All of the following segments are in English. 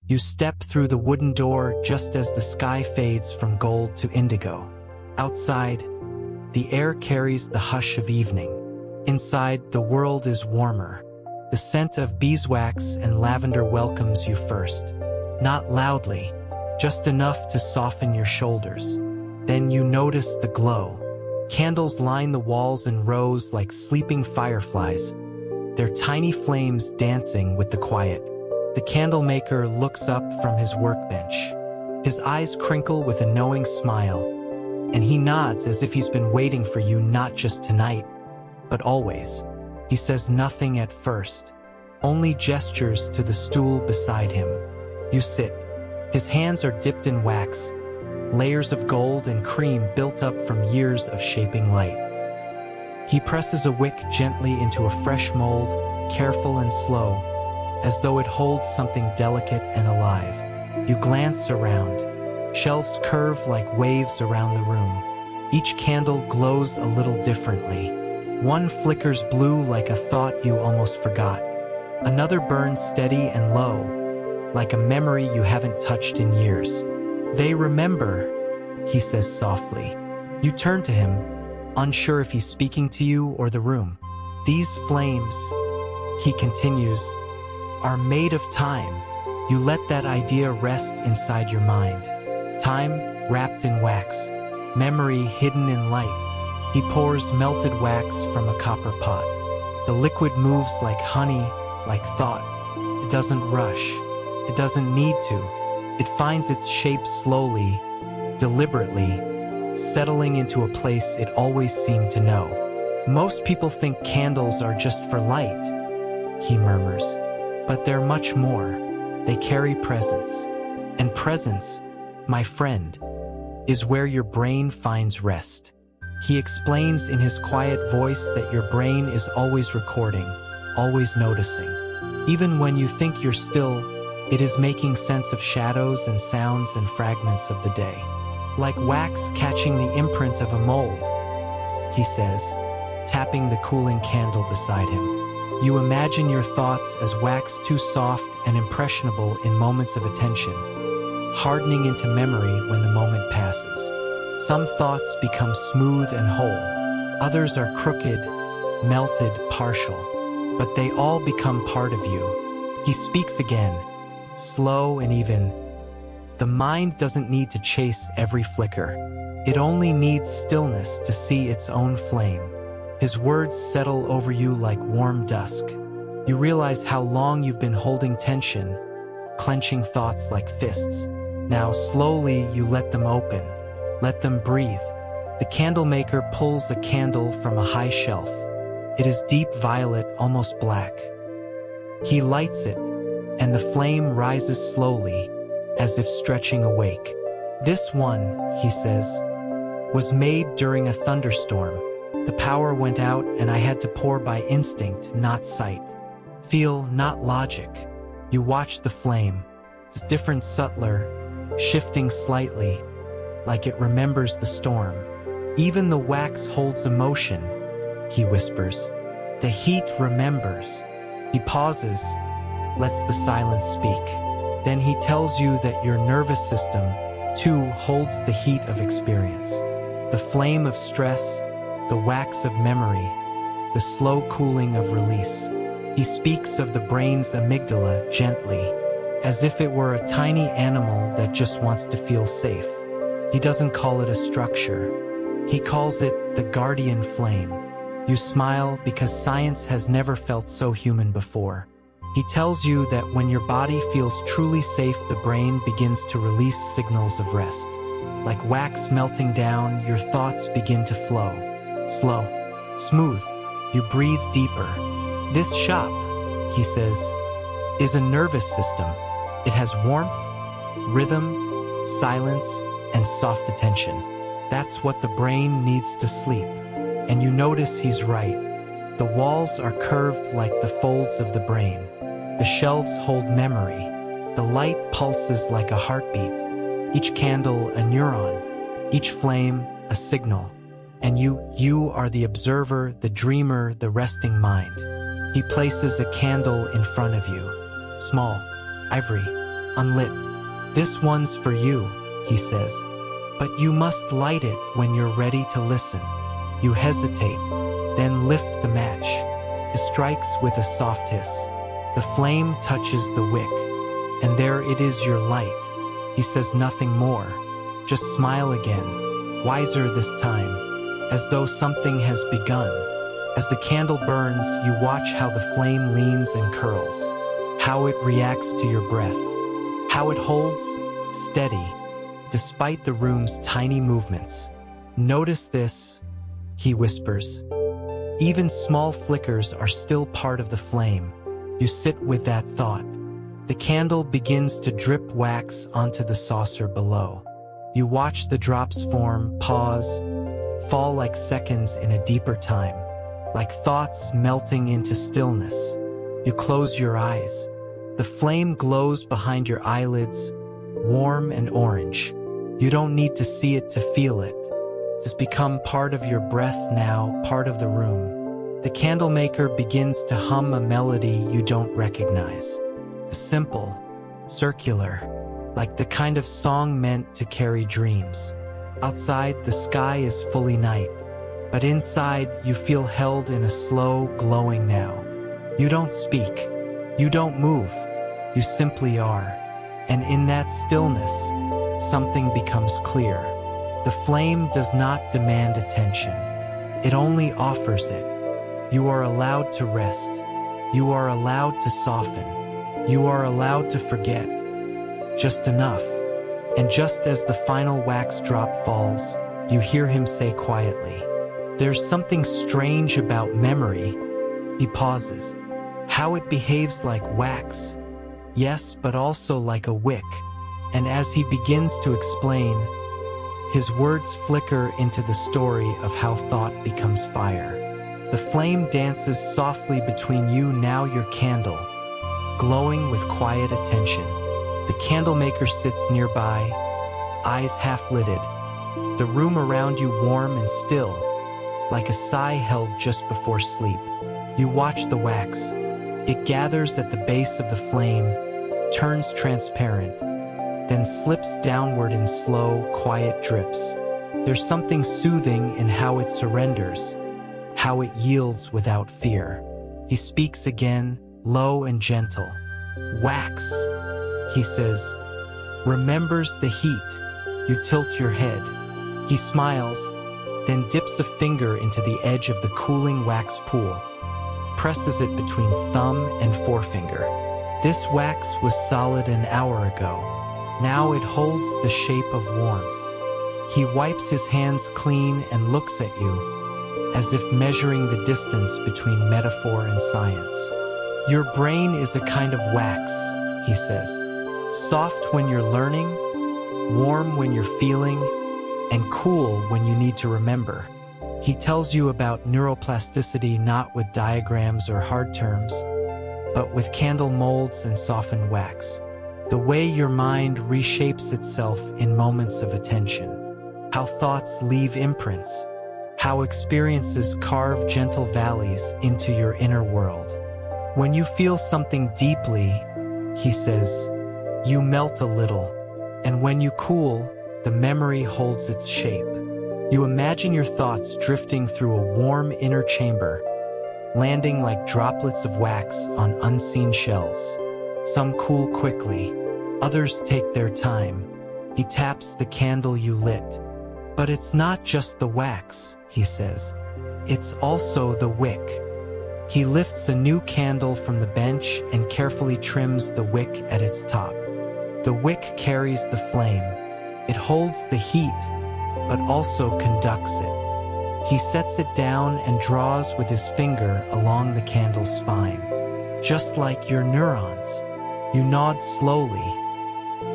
You step through the wooden door just as the sky fades from gold to indigo. Outside, the air carries the hush of evening. Inside, the world is warmer. The scent of beeswax and lavender welcomes you first. Not loudly, just enough to soften your shoulders. Then you notice the glow. Candles line the walls in rows like sleeping fireflies, their tiny flames dancing with the quiet. The candle maker looks up from his workbench. His eyes crinkle with a knowing smile, and he nods as if he's been waiting for you not just tonight, but always. He says nothing at first, only gestures to the stool beside him. You sit. His hands are dipped in wax, layers of gold and cream built up from years of shaping light. He presses a wick gently into a fresh mold, careful and slow, as though it holds something delicate and alive. You glance around. Shelves curve like waves around the room. Each candle glows a little differently. One flickers blue like a thought you almost forgot. Another burns steady and low, like a memory you haven't touched in years. They remember, he says softly. You turn to him, unsure if he's speaking to you or the room. These flames, he continues, are made of time. You let that idea rest inside your mind. Time wrapped in wax, memory hidden in light. He pours melted wax from a copper pot. The liquid moves like honey, like thought. It doesn't rush. It doesn't need to. It finds its shape slowly, deliberately, settling into a place it always seemed to know. Most people think candles are just for light, he murmurs. But they're much more. They carry presence. And presence, my friend, is where your brain finds rest. He explains in his quiet voice that your brain is always recording, always noticing. Even when you think you're still, it is making sense of shadows and sounds and fragments of the day. Like wax catching the imprint of a mold, he says, tapping the cooling candle beside him. You imagine your thoughts as wax too soft and impressionable in moments of attention, hardening into memory when the moment passes. Some thoughts become smooth and whole. Others are crooked, melted, partial. But they all become part of you. He speaks again, slow and even. The mind doesn't need to chase every flicker. It only needs stillness to see its own flame. His words settle over you like warm dusk. You realize how long you've been holding tension, clenching thoughts like fists. Now slowly you let them open. Let them breathe. The candle maker pulls a candle from a high shelf. It is deep violet, almost black. He lights it, and the flame rises slowly, as if stretching awake. This one, he says, was made during a thunderstorm. The power went out and I had to pour by instinct, not sight. Feel, not logic. You watch the flame. It's different, subtler, shifting slightly, like it remembers the storm. Even the wax holds emotion, he whispers. The heat remembers. He pauses, lets the silence speak. Then he tells you that your nervous system, too, holds the heat of experience. The flame of stress, the wax of memory, the slow cooling of release. He speaks of the brain's amygdala gently, as if it were a tiny animal that just wants to feel safe. He doesn't call it a structure. He calls it the guardian flame. You smile because science has never felt so human before. He tells you that when your body feels truly safe, the brain begins to release signals of rest. Like wax melting down, your thoughts begin to flow. Slow, smooth, you breathe deeper. This shop, he says, is a nervous system. It has warmth, rhythm, silence, and soft attention. That's what the brain needs to sleep. And you notice he's right. The walls are curved like the folds of the brain. The shelves hold memory. The light pulses like a heartbeat. Each candle a neuron. Each flame a signal. And you are the observer, the dreamer, the resting mind. He places a candle in front of you. Small, ivory, unlit. "This one's for you," he says. "But you must light it when you're ready to listen." You hesitate, then lift the match. It strikes with a soft hiss. The flame touches the wick, and there it is, your light. He says nothing more, just smile again, wiser this time, as though something has begun. As the candle burns, you watch how the flame leans and curls, how it reacts to your breath, how it holds steady, despite the room's tiny movements. "Notice this," he whispers. "Even small flickers are still part of the flame." You sit with that thought. The candle begins to drip wax onto the saucer below. You watch the drops form, pause, fall like seconds in a deeper time, like thoughts melting into stillness. You close your eyes. The flame glows behind your eyelids, warm and orange. You don't need to see it to feel it. It's become part of your breath now, part of the room. The candlemaker begins to hum a melody you don't recognize. It's simple, circular, like the kind of song meant to carry dreams. Outside, the sky is fully night, but inside, you feel held in a slow glowing now. You don't speak, you don't move, you simply are. And in that stillness, something becomes clear. The flame does not demand attention. It only offers it. You are allowed to rest. You are allowed to soften. You are allowed to forget. Just enough. And just as the final wax drop falls, you hear him say quietly, "There's something strange about memory." He pauses. "How it behaves like wax. Yes, but also like a wick." And as he begins to explain, his words flicker into the story of how thought becomes fire. The flame dances softly between you, now your candle, glowing with quiet attention. The candlemaker sits nearby, eyes half-lidded, the room around you warm and still, like a sigh held just before sleep. You watch the wax. It gathers at the base of the flame, turns transparent, then slips downward in slow, quiet drips. There's something soothing in how it surrenders, how it yields without fear. He speaks again, low and gentle. "Wax," he says, "remembers the heat." You tilt your head. He smiles, then dips a finger into the edge of the cooling wax pool, presses it between thumb and forefinger. This wax was solid an hour ago. Now it holds the shape of warmth. He wipes his hands clean and looks at you, as if measuring the distance between metaphor and science. "Your brain is a kind of wax," he says. "Soft when you're learning, warm when you're feeling, and cool when you need to remember." He tells you about neuroplasticity not with diagrams or hard terms, but with candle molds and softened wax. The way your mind reshapes itself in moments of attention. How thoughts leave imprints. How experiences carve gentle valleys into your inner world. When you feel something deeply, he says, you melt a little. And when you cool, the memory holds its shape. You imagine your thoughts drifting through a warm inner chamber, landing like droplets of wax on unseen shelves. Some cool quickly, others take their time. He taps the candle you lit. But it's not just the wax, he says. It's also the wick. He lifts a new candle from the bench and carefully trims the wick at its top. The wick carries the flame. It holds the heat, but also conducts it. He sets it down and draws with his finger along the candle's spine. Just like your neurons. You nod slowly,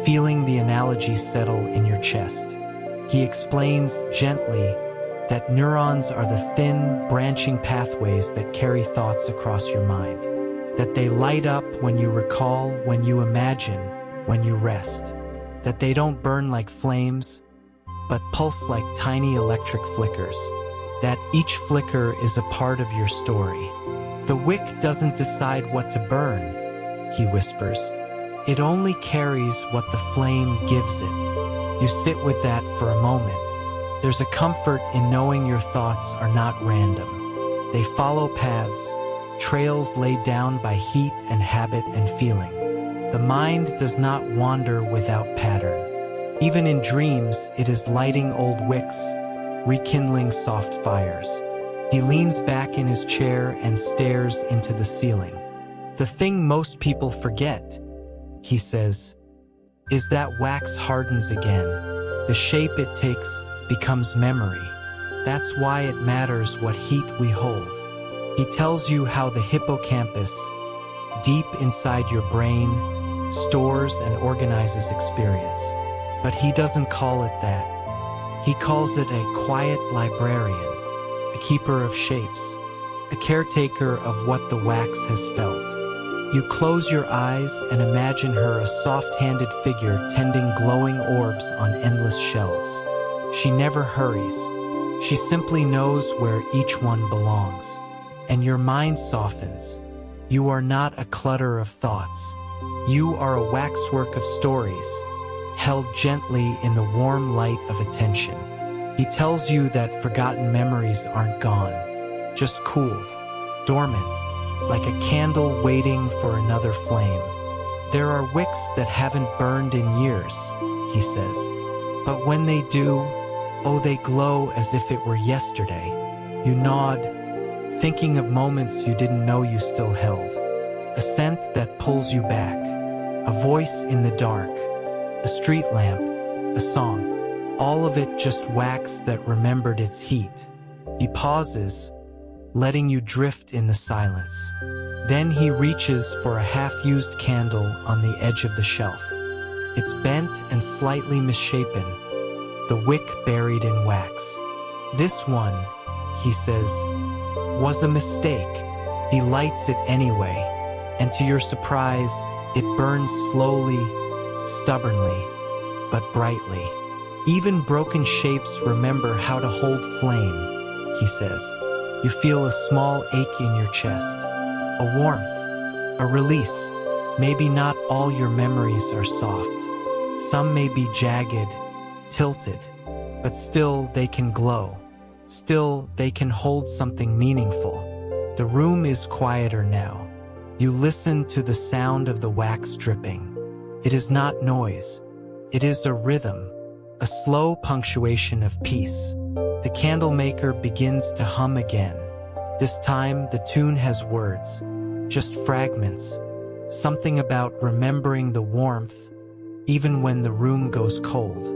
feeling the analogy settle in your chest. He explains gently that neurons are the thin, branching pathways that carry thoughts across your mind. That they light up when you recall, when you imagine, when you rest. That they don't burn like flames, but pulse like tiny electric flickers. That each flicker is a part of your story. The wick doesn't decide what to burn, he whispers. It only carries what the flame gives it. You sit with that for a moment. There's a comfort in knowing your thoughts are not random. They follow paths, trails laid down by heat and habit and feeling. The mind does not wander without pattern. Even in dreams, it is lighting old wicks, rekindling soft fires. He leans back in his chair and stares into the ceiling. The thing most people forget, he says, is that wax hardens again. The shape it takes becomes memory. That's why it matters what heat we hold. He tells you how the hippocampus, deep inside your brain, stores and organizes experience. But he doesn't call it that. He calls it a quiet librarian, a keeper of shapes, a caretaker of what the wax has felt. You close your eyes and imagine her a soft-handed figure tending glowing orbs on endless shelves. She never hurries. She simply knows where each one belongs. And your mind softens. You are not a clutter of thoughts. You are a waxwork of stories, held gently in the warm light of attention. He tells you that forgotten memories aren't gone, just cooled, dormant, like a candle waiting for another flame. There are wicks that haven't burned in years, he says. But when they do, oh, they glow as if it were yesterday. You nod, thinking of moments you didn't know you still held. A scent that pulls you back, a voice in the dark, a street lamp, a song, all of it just wax that remembered its heat. He pauses, letting you drift in the silence. Then he reaches for a half-used candle on the edge of the shelf. It's bent and slightly misshapen, the wick buried in wax. This one, he says, was a mistake. He lights it anyway, and to your surprise, it burns slowly, stubbornly, but brightly. Even broken shapes remember how to hold flame, he says. You feel a small ache in your chest, a warmth, a release. Maybe not all your memories are soft. Some may be jagged, tilted, but still they can glow. Still, they can hold something meaningful. The room is quieter now. You listen to the sound of the wax dripping. It is not noise. It is a rhythm, a slow punctuation of peace. The candle maker begins to hum again. This time, the tune has words, just fragments. Something about remembering the warmth, even when the room goes cold.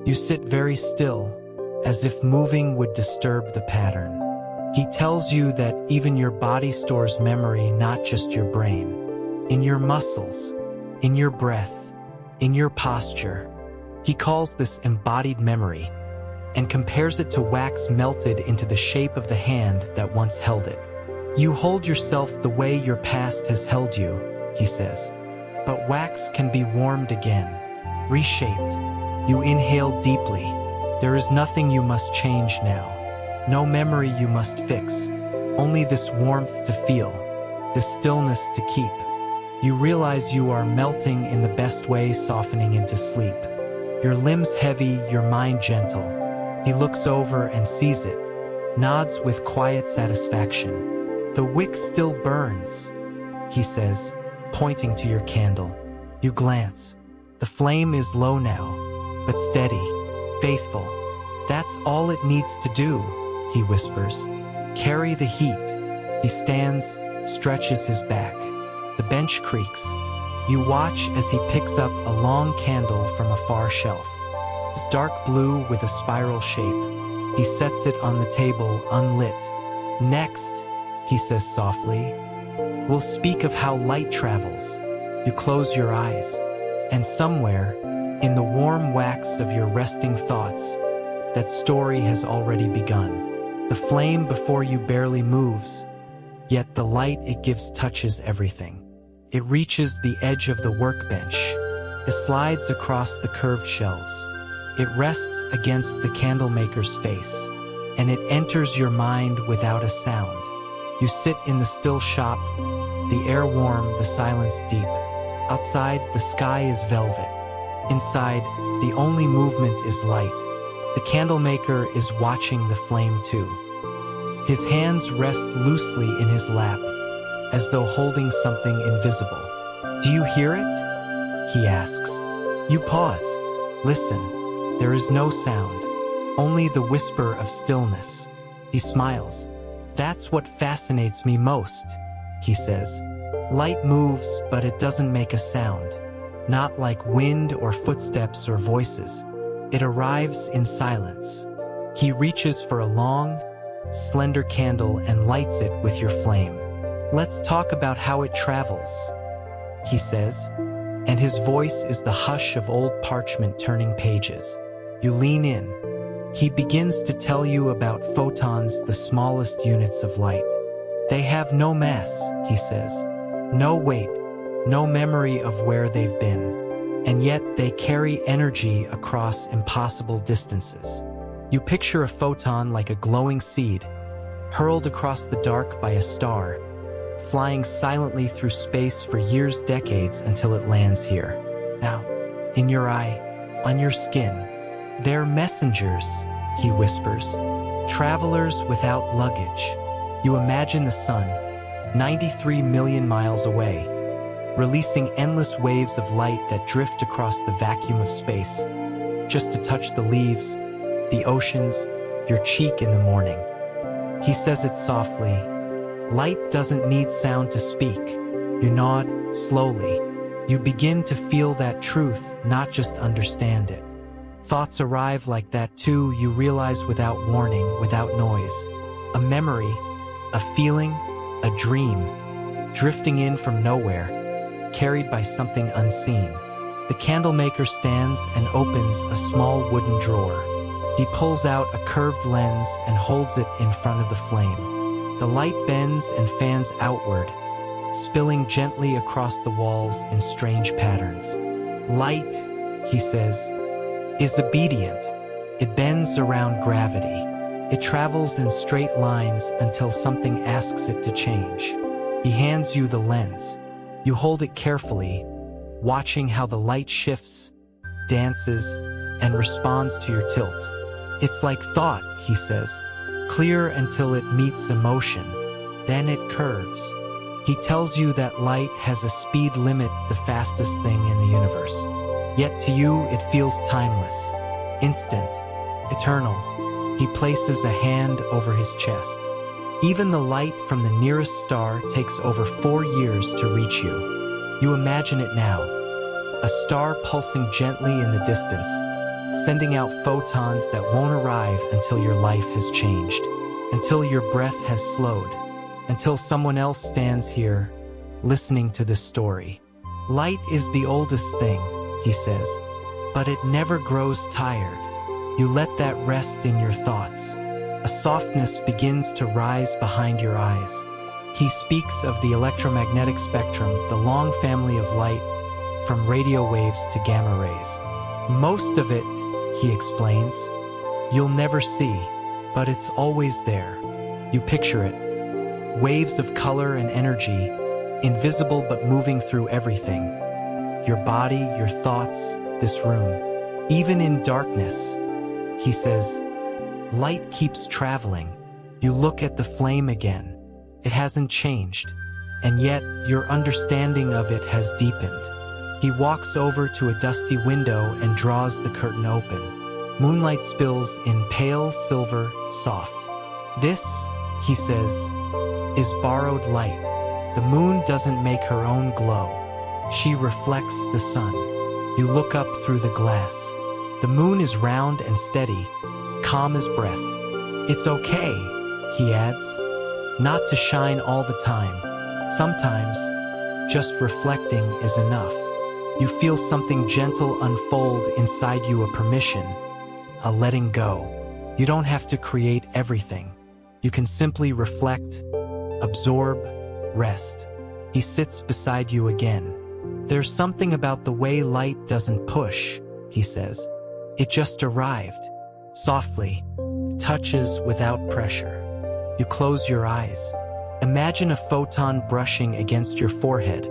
You sit very still, as if moving would disturb the pattern. He tells you that even your body stores memory, not just your brain. In your muscles, in your breath, in your posture. He calls this embodied memory and compares it to wax melted into the shape of the hand that once held it. You hold yourself the way your past has held you, he says. But wax can be warmed again, reshaped. You inhale deeply. There is nothing you must change now. No memory you must fix. Only this warmth to feel, this stillness to keep. You realize you are melting in the best way, softening into sleep. Your limbs heavy, your mind gentle. He looks over and sees it, nods with quiet satisfaction. The wick still burns, he says, pointing to your candle. You glance. The flame is low now, but steady, faithful. That's all it needs to do, he whispers. Carry the heat. He stands, stretches his back. The bench creaks. You watch as he picks up a long candle from a far shelf. It's dark blue with a spiral shape. He sets it on the table, unlit. Next, he says softly, we'll speak of how light travels. You close your eyes, and somewhere, in the warm wax of your resting thoughts, that story has already begun. The flame before you barely moves, yet the light it gives touches everything. It reaches the edge of the workbench. It slides across the curved shelves. It rests against the candlemaker's face, and it enters your mind without a sound. You sit in the still shop, the air warm, the silence deep. Outside, the sky is velvet. Inside, the only movement is light. The candlemaker is watching the flame too. His hands rest loosely in his lap, as though holding something invisible. "Do you hear it?" he asks. You pause. Listen. There is no sound, only the whisper of stillness. He smiles. "That's what fascinates me most," he says. "Light moves, but it doesn't make a sound. Not like wind or footsteps or voices. It arrives in silence." He reaches for a long, slender candle and lights it with your flame. "Let's talk about how it travels," he says, and his voice is the hush of old parchment turning pages. You lean in. He begins to tell you about photons, the smallest units of light. "They have no mass," he says. "No weight, no memory of where they've been. And yet they carry energy across impossible distances." You picture a photon like a glowing seed, hurled across the dark by a star, flying silently through space for years, decades, until it lands here. Now, in your eye, on your skin. "They're messengers," he whispers. "Travelers without luggage." You imagine the sun, 93 million miles away, releasing endless waves of light that drift across the vacuum of space, just to touch the leaves, the oceans, your cheek in the morning. He says it softly. "Light doesn't need sound to speak." You nod, slowly. You begin to feel that truth, not just understand it. Thoughts arrive like that too, you realize, without warning, without noise. A memory, a feeling, a dream, drifting in from nowhere, carried by something unseen. The candlemaker stands and opens a small wooden drawer. He pulls out a curved lens and holds it in front of the flame. The light bends and fans outward, spilling gently across the walls in strange patterns. "Light," he says, "is obedient. It bends around gravity. It travels in straight lines until something asks it to change." He hands you the lens. You hold it carefully, watching how the light shifts, dances, and responds to your tilt. "It's like thought," he says, "clear until it meets emotion. Then it curves." He tells you that light has a speed limit, the fastest thing in the universe. Yet to you, it feels timeless, instant, eternal. He places a hand over his chest. "Even the light from the nearest star takes over 4 years to reach you." You imagine it now, a star pulsing gently in the distance, sending out photons that won't arrive until your life has changed, until your breath has slowed, until someone else stands here, listening to this story. "Light is the oldest thing," he says, "but it never grows tired." You let that rest in your thoughts. A softness begins to rise behind your eyes. He speaks of the electromagnetic spectrum, the long family of light, from radio waves to gamma rays. "Most of it," he explains, "you'll never see, but it's always there." You picture it. Waves of color and energy, invisible but moving through everything. Your body, your thoughts, this room. "Even in darkness," he says, "light keeps traveling." You look at the flame again. It hasn't changed, and yet your understanding of it has deepened. He walks over to a dusty window and draws the curtain open. Moonlight spills in pale silver, soft. "This," he says, "is borrowed light." The moon doesn't make her own glow. She reflects the sun. You look up through the glass. The moon is round and steady, calm as breath. "It's okay," he adds, "not to shine all the time. Sometimes, just reflecting is enough." You feel something gentle unfold inside you, a permission, a letting go. You don't have to create everything. You can simply reflect, absorb, rest. He sits beside you again. "There's something about the way light doesn't push," he says. "It just arrived, softly, touches without pressure." You close your eyes. Imagine a photon brushing against your forehead,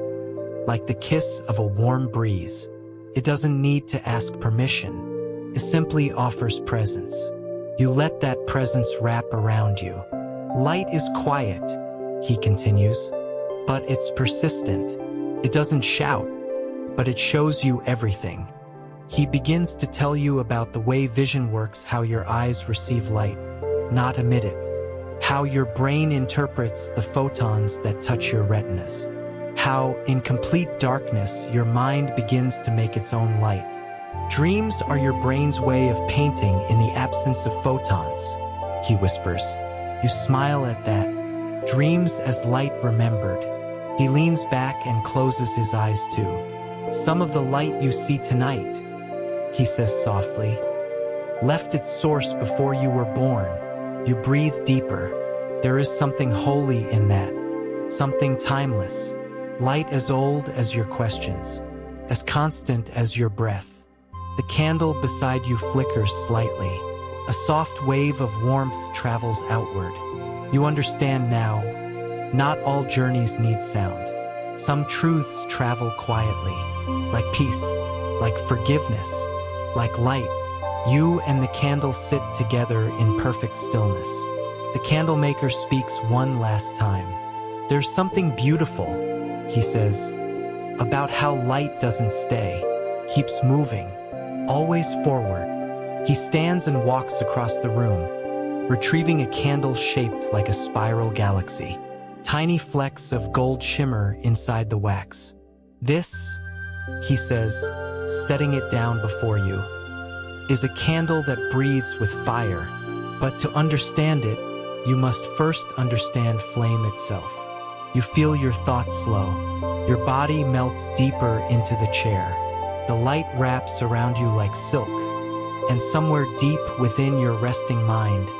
like the kiss of a warm breeze. It doesn't need to ask permission. It simply offers presence. You let that presence wrap around you. Light is quiet, he continues, but it's persistent. It doesn't shout, but it shows you everything. He begins to tell you about the way vision works, how your eyes receive light, not emit it, how your brain interprets the photons that touch your retinas, how, in complete darkness, your mind begins to make its own light. Dreams are your brain's way of painting in the absence of photons, he whispers. You smile at that. Dreams as light remembered. He leans back and closes his eyes too. Some of the light you see tonight, he says softly, left its source before you were born. You breathe deeper. There is something holy in that, something timeless, light as old as your questions, as constant as your breath. The candle beside you flickers slightly. A soft wave of warmth travels outward. You understand now, not all journeys need sound. Some truths travel quietly, like peace, like forgiveness, like light. You and the candle sit together in perfect stillness. The candle maker speaks one last time. There's something beautiful, he says, about how light doesn't stay, keeps moving, always forward. He stands and walks across the room, retrieving a candle shaped like a spiral galaxy. Tiny flecks of gold shimmer inside the wax. This, he says, setting it down before you, is a candle that breathes with fire. But to understand it, you must first understand flame itself. You feel your thoughts slow. Your body melts deeper into the chair. The light wraps around you like silk. And somewhere deep within your resting mind,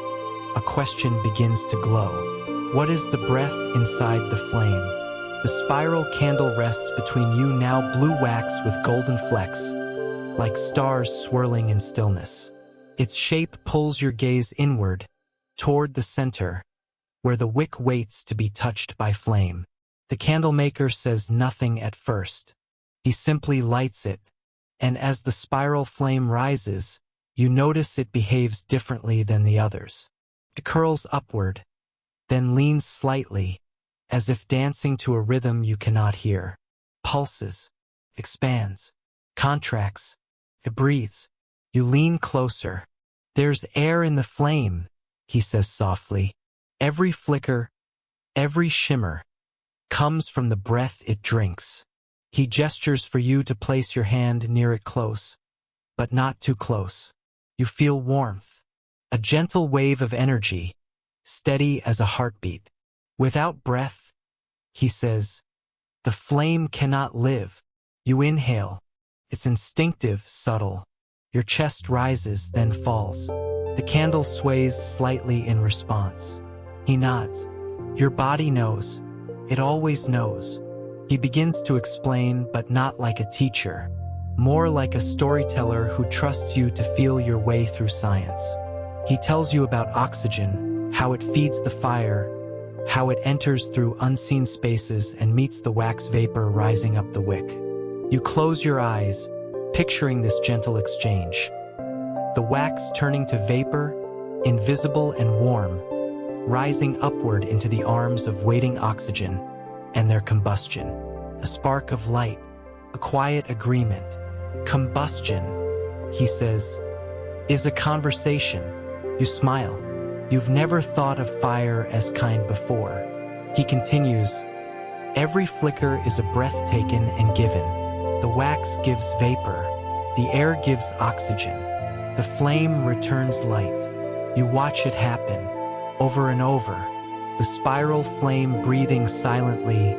a question begins to glow. What is the breath inside the flame? The spiral candle rests between you, now blue wax with golden flecks, like stars swirling in stillness. Its shape pulls your gaze inward, toward the center, where the wick waits to be touched by flame. The candle maker says nothing at first. He simply lights it, and as the spiral flame rises, you notice it behaves differently than the others. It curls upward, then leans slightly, as if dancing to a rhythm you cannot hear. Pulses, expands, contracts. It breathes. You lean closer. There's air in the flame, he says softly. Every flicker, every shimmer, comes from the breath it drinks. He gestures for you to place your hand near it, close, but not too close. You feel warmth, a gentle wave of energy, steady as a heartbeat. Without breath, he says, the flame cannot live. You inhale. It's instinctive, subtle. Your chest rises, then falls. The candle sways slightly in response. He nods. Your body knows. It always knows. He begins to explain, but not like a teacher. More like a storyteller who trusts you to feel your way through science. He tells you about oxygen, how it feeds the fire, how it enters through unseen spaces and meets the wax vapor rising up the wick. You close your eyes, picturing this gentle exchange. The wax turning to vapor, invisible and warm, rising upward into the arms of waiting oxygen and their combustion. A spark of light, a quiet agreement. Combustion, he says, is a conversation. You smile. You've never thought of fire as kind before. He continues, every flicker is a breath taken and given. The wax gives vapor. The air gives oxygen. The flame returns light. You watch it happen, over and over. The spiral flame breathing silently,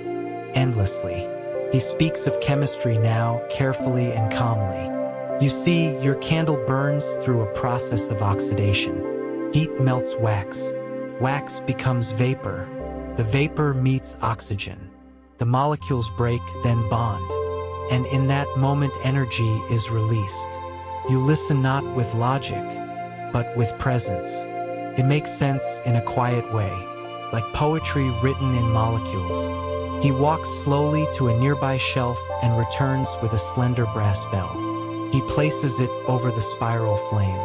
endlessly. He speaks of chemistry now, carefully and calmly. You see, your candle burns through a process of oxidation. Heat melts wax. Wax becomes vapor. The vapor meets oxygen. The molecules break, then bond. And in that moment, energy is released. You listen not with logic, but with presence. It makes sense in a quiet way, like poetry written in molecules. He walks slowly to a nearby shelf and returns with a slender brass bell. He places it over the spiral flame.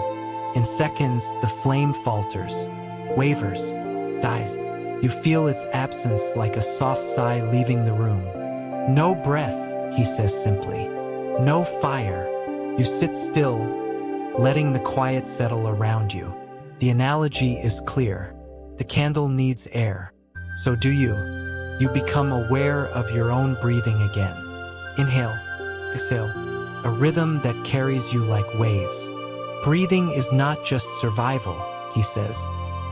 In seconds, the flame falters, wavers, dies. You feel its absence like a soft sigh leaving the room. No breath, he says simply. No fire. You sit still, letting the quiet settle around you. The analogy is clear. The candle needs air. So do you. You become aware of your own breathing again. Inhale, exhale, a rhythm that carries you like waves. Breathing is not just survival, he says.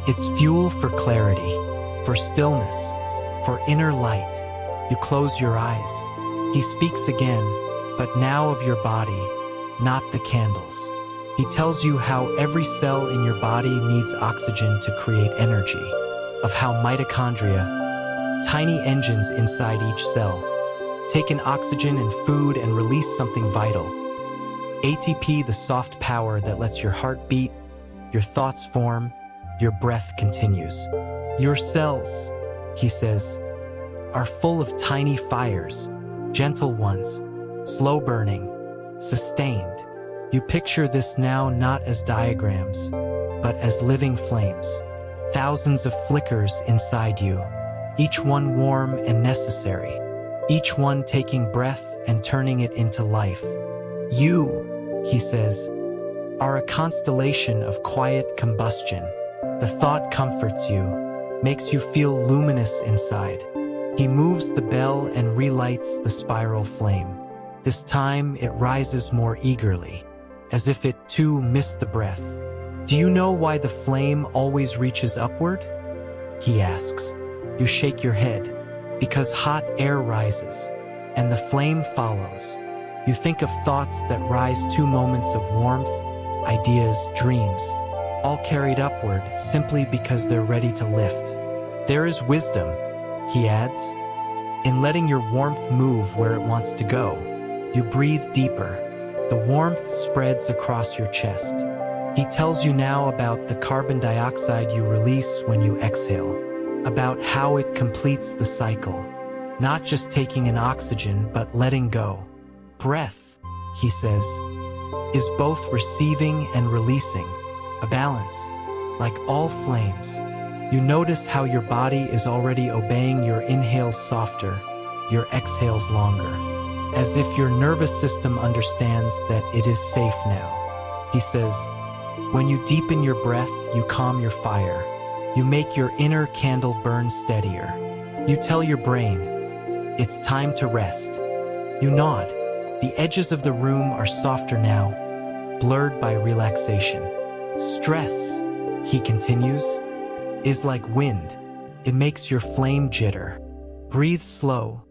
It's fuel for clarity, for stillness, for inner light. You close your eyes. He speaks again, but now of your body, not the candles. He tells you how every cell in your body needs oxygen to create energy, of how mitochondria, tiny engines inside each cell, take in oxygen and food and release something vital. ATP, the soft power that lets your heart beat, your thoughts form, your breath continues. Your cells, he says, are full of tiny fires, gentle ones, slow burning, sustained. You picture this now not as diagrams, but as living flames. Thousands of flickers inside you, each one warm and necessary, each one taking breath and turning it into life. You, he says, are a constellation of quiet combustion. The thought comforts you, makes you feel luminous inside. He moves the bell and relights the spiral flame. This time it rises more eagerly, as if it too missed the breath. Do you know why the flame always reaches upward? He asks. You shake your head. Because hot air rises, and the flame follows. You think of thoughts that rise, 2 moments of warmth, ideas, dreams, all carried upward simply because they're ready to lift. There is wisdom, he adds, in letting your warmth move where it wants to go. You breathe deeper. The warmth spreads across your chest. He tells you now about the carbon dioxide you release when you exhale, about how it completes the cycle, not just taking in oxygen, but letting go. Breath, he says, is both receiving and releasing, a balance, like all flames. You notice how your body is already obeying your inhales softer, your exhales longer, as if your nervous system understands that it is safe now. He says, when you deepen your breath, you calm your fire. You make your inner candle burn steadier. You tell your brain, it's time to rest. You nod. The edges of the room are softer now, blurred by relaxation. Stress, he continues, is like wind. It makes your flame jitter. Breathe slow,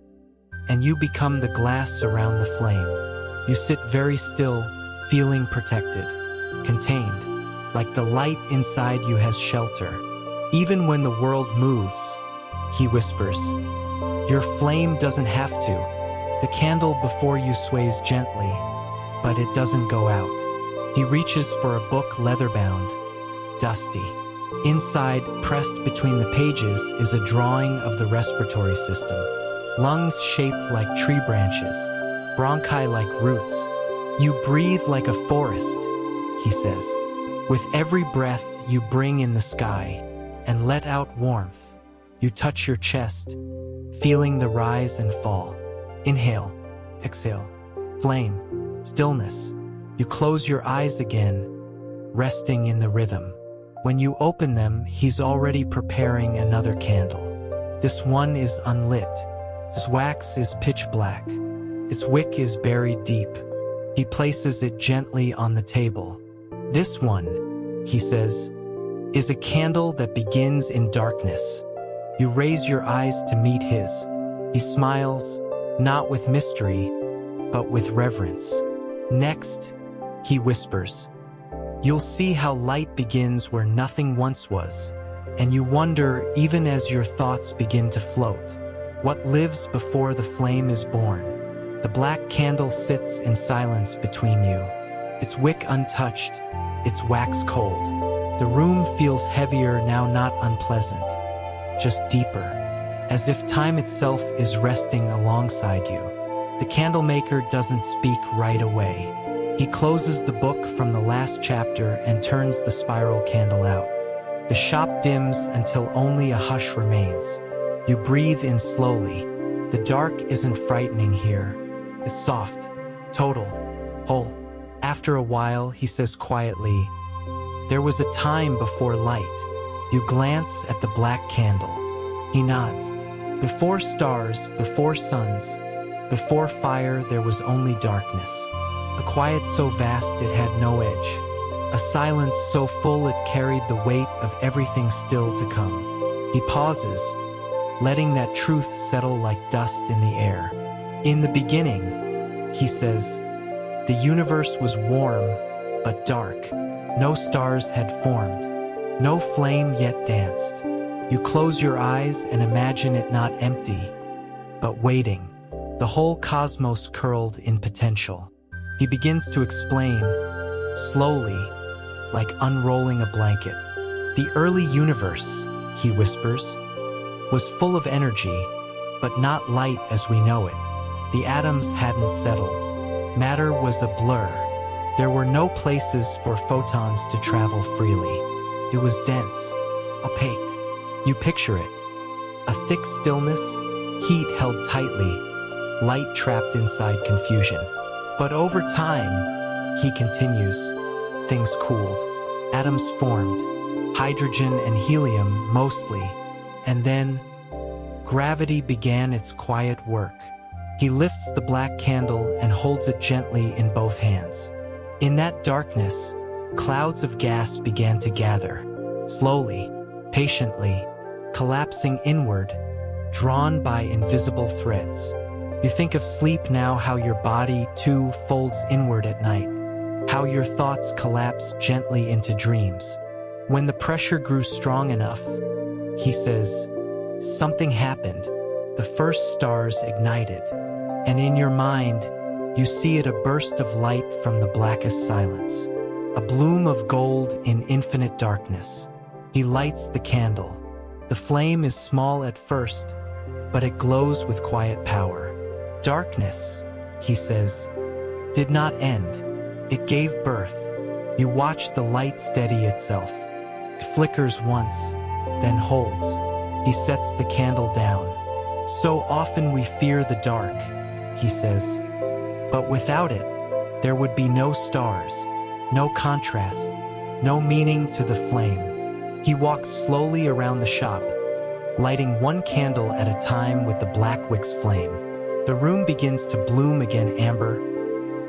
and you become the glass around the flame. You sit very still, feeling protected, contained, like the light inside you has shelter. Even when the world moves, he whispers, your flame doesn't have to. The candle before you sways gently, but it doesn't go out. He reaches for a book leather-bound, dusty. Inside, pressed between the pages, is a drawing of the respiratory system. Lungs shaped like tree branches, bronchi like roots. You breathe like a forest, he says. With every breath you bring in the sky and let out warmth. You touch your chest, feeling the rise and fall. Inhale, exhale, flame, stillness. You close your eyes again, resting in the rhythm. When you open them, he's already preparing another candle. This one is unlit. Its wax is pitch black. Its wick is buried deep. He places it gently on the table. This one, he says, is a candle that begins in darkness. You raise your eyes to meet his. He smiles, not with mystery, but with reverence. Next, he whispers, you'll see how light begins where nothing once was, and you wonder, even as your thoughts begin to float, what lives before the flame is born. The black candle sits in silence between you, its wick untouched, its wax cold. The room feels heavier now, not unpleasant, just deeper. as if time itself is resting alongside you. The candlemaker doesn't speak right away. He closes the book from the last chapter and turns the spiral candle out. The shop dims until only a hush remains. You breathe in slowly. The dark isn't frightening here. It's soft, total, whole. After a while, he says quietly, "There was a time before light." You glance at the black candle. He nods. Before stars, before suns, before fire, there was only darkness. A quiet so vast it had no edge. A silence so full it carried the weight of everything still to come. He pauses, letting that truth settle like dust in the air. In the beginning, he says, the universe was warm, but dark. No stars had formed. No flame yet danced. You close your eyes and imagine it not empty, but waiting. The whole cosmos curled in potential. He begins to explain, slowly, like unrolling a blanket. The early universe, he whispers, was full of energy, but not light as we know it. The atoms hadn't settled. Matter was a blur. There were no places for photons to travel freely. It was dense, opaque. You picture it. A thick stillness, heat held tightly, light trapped inside confusion. But over time, he continues, things cooled. Atoms formed, hydrogen and helium mostly, and then gravity began its quiet work. He lifts the black candle and holds it gently in both hands. In that darkness, clouds of gas began to gather, slowly, patiently, collapsing inward, drawn by invisible threads. You think of sleep now, how your body too folds inward at night, how your thoughts collapse gently into dreams. When the pressure grew strong enough, he says, something happened. The first stars ignited, and in your mind, you see it, a burst of light from the blackest silence, a bloom of gold in infinite darkness. He lights the candle. The flame is small at first, but it glows with quiet power. Darkness, he says, did not end. It gave birth. You watch the light steady itself. It flickers once, then holds. He sets the candle down. So often we fear the dark, he says. But without it, there would be no stars, no contrast, no meaning to the flame. He walks slowly around the shop, lighting one candle at a time with the black wick's flame. The room begins to bloom again, amber,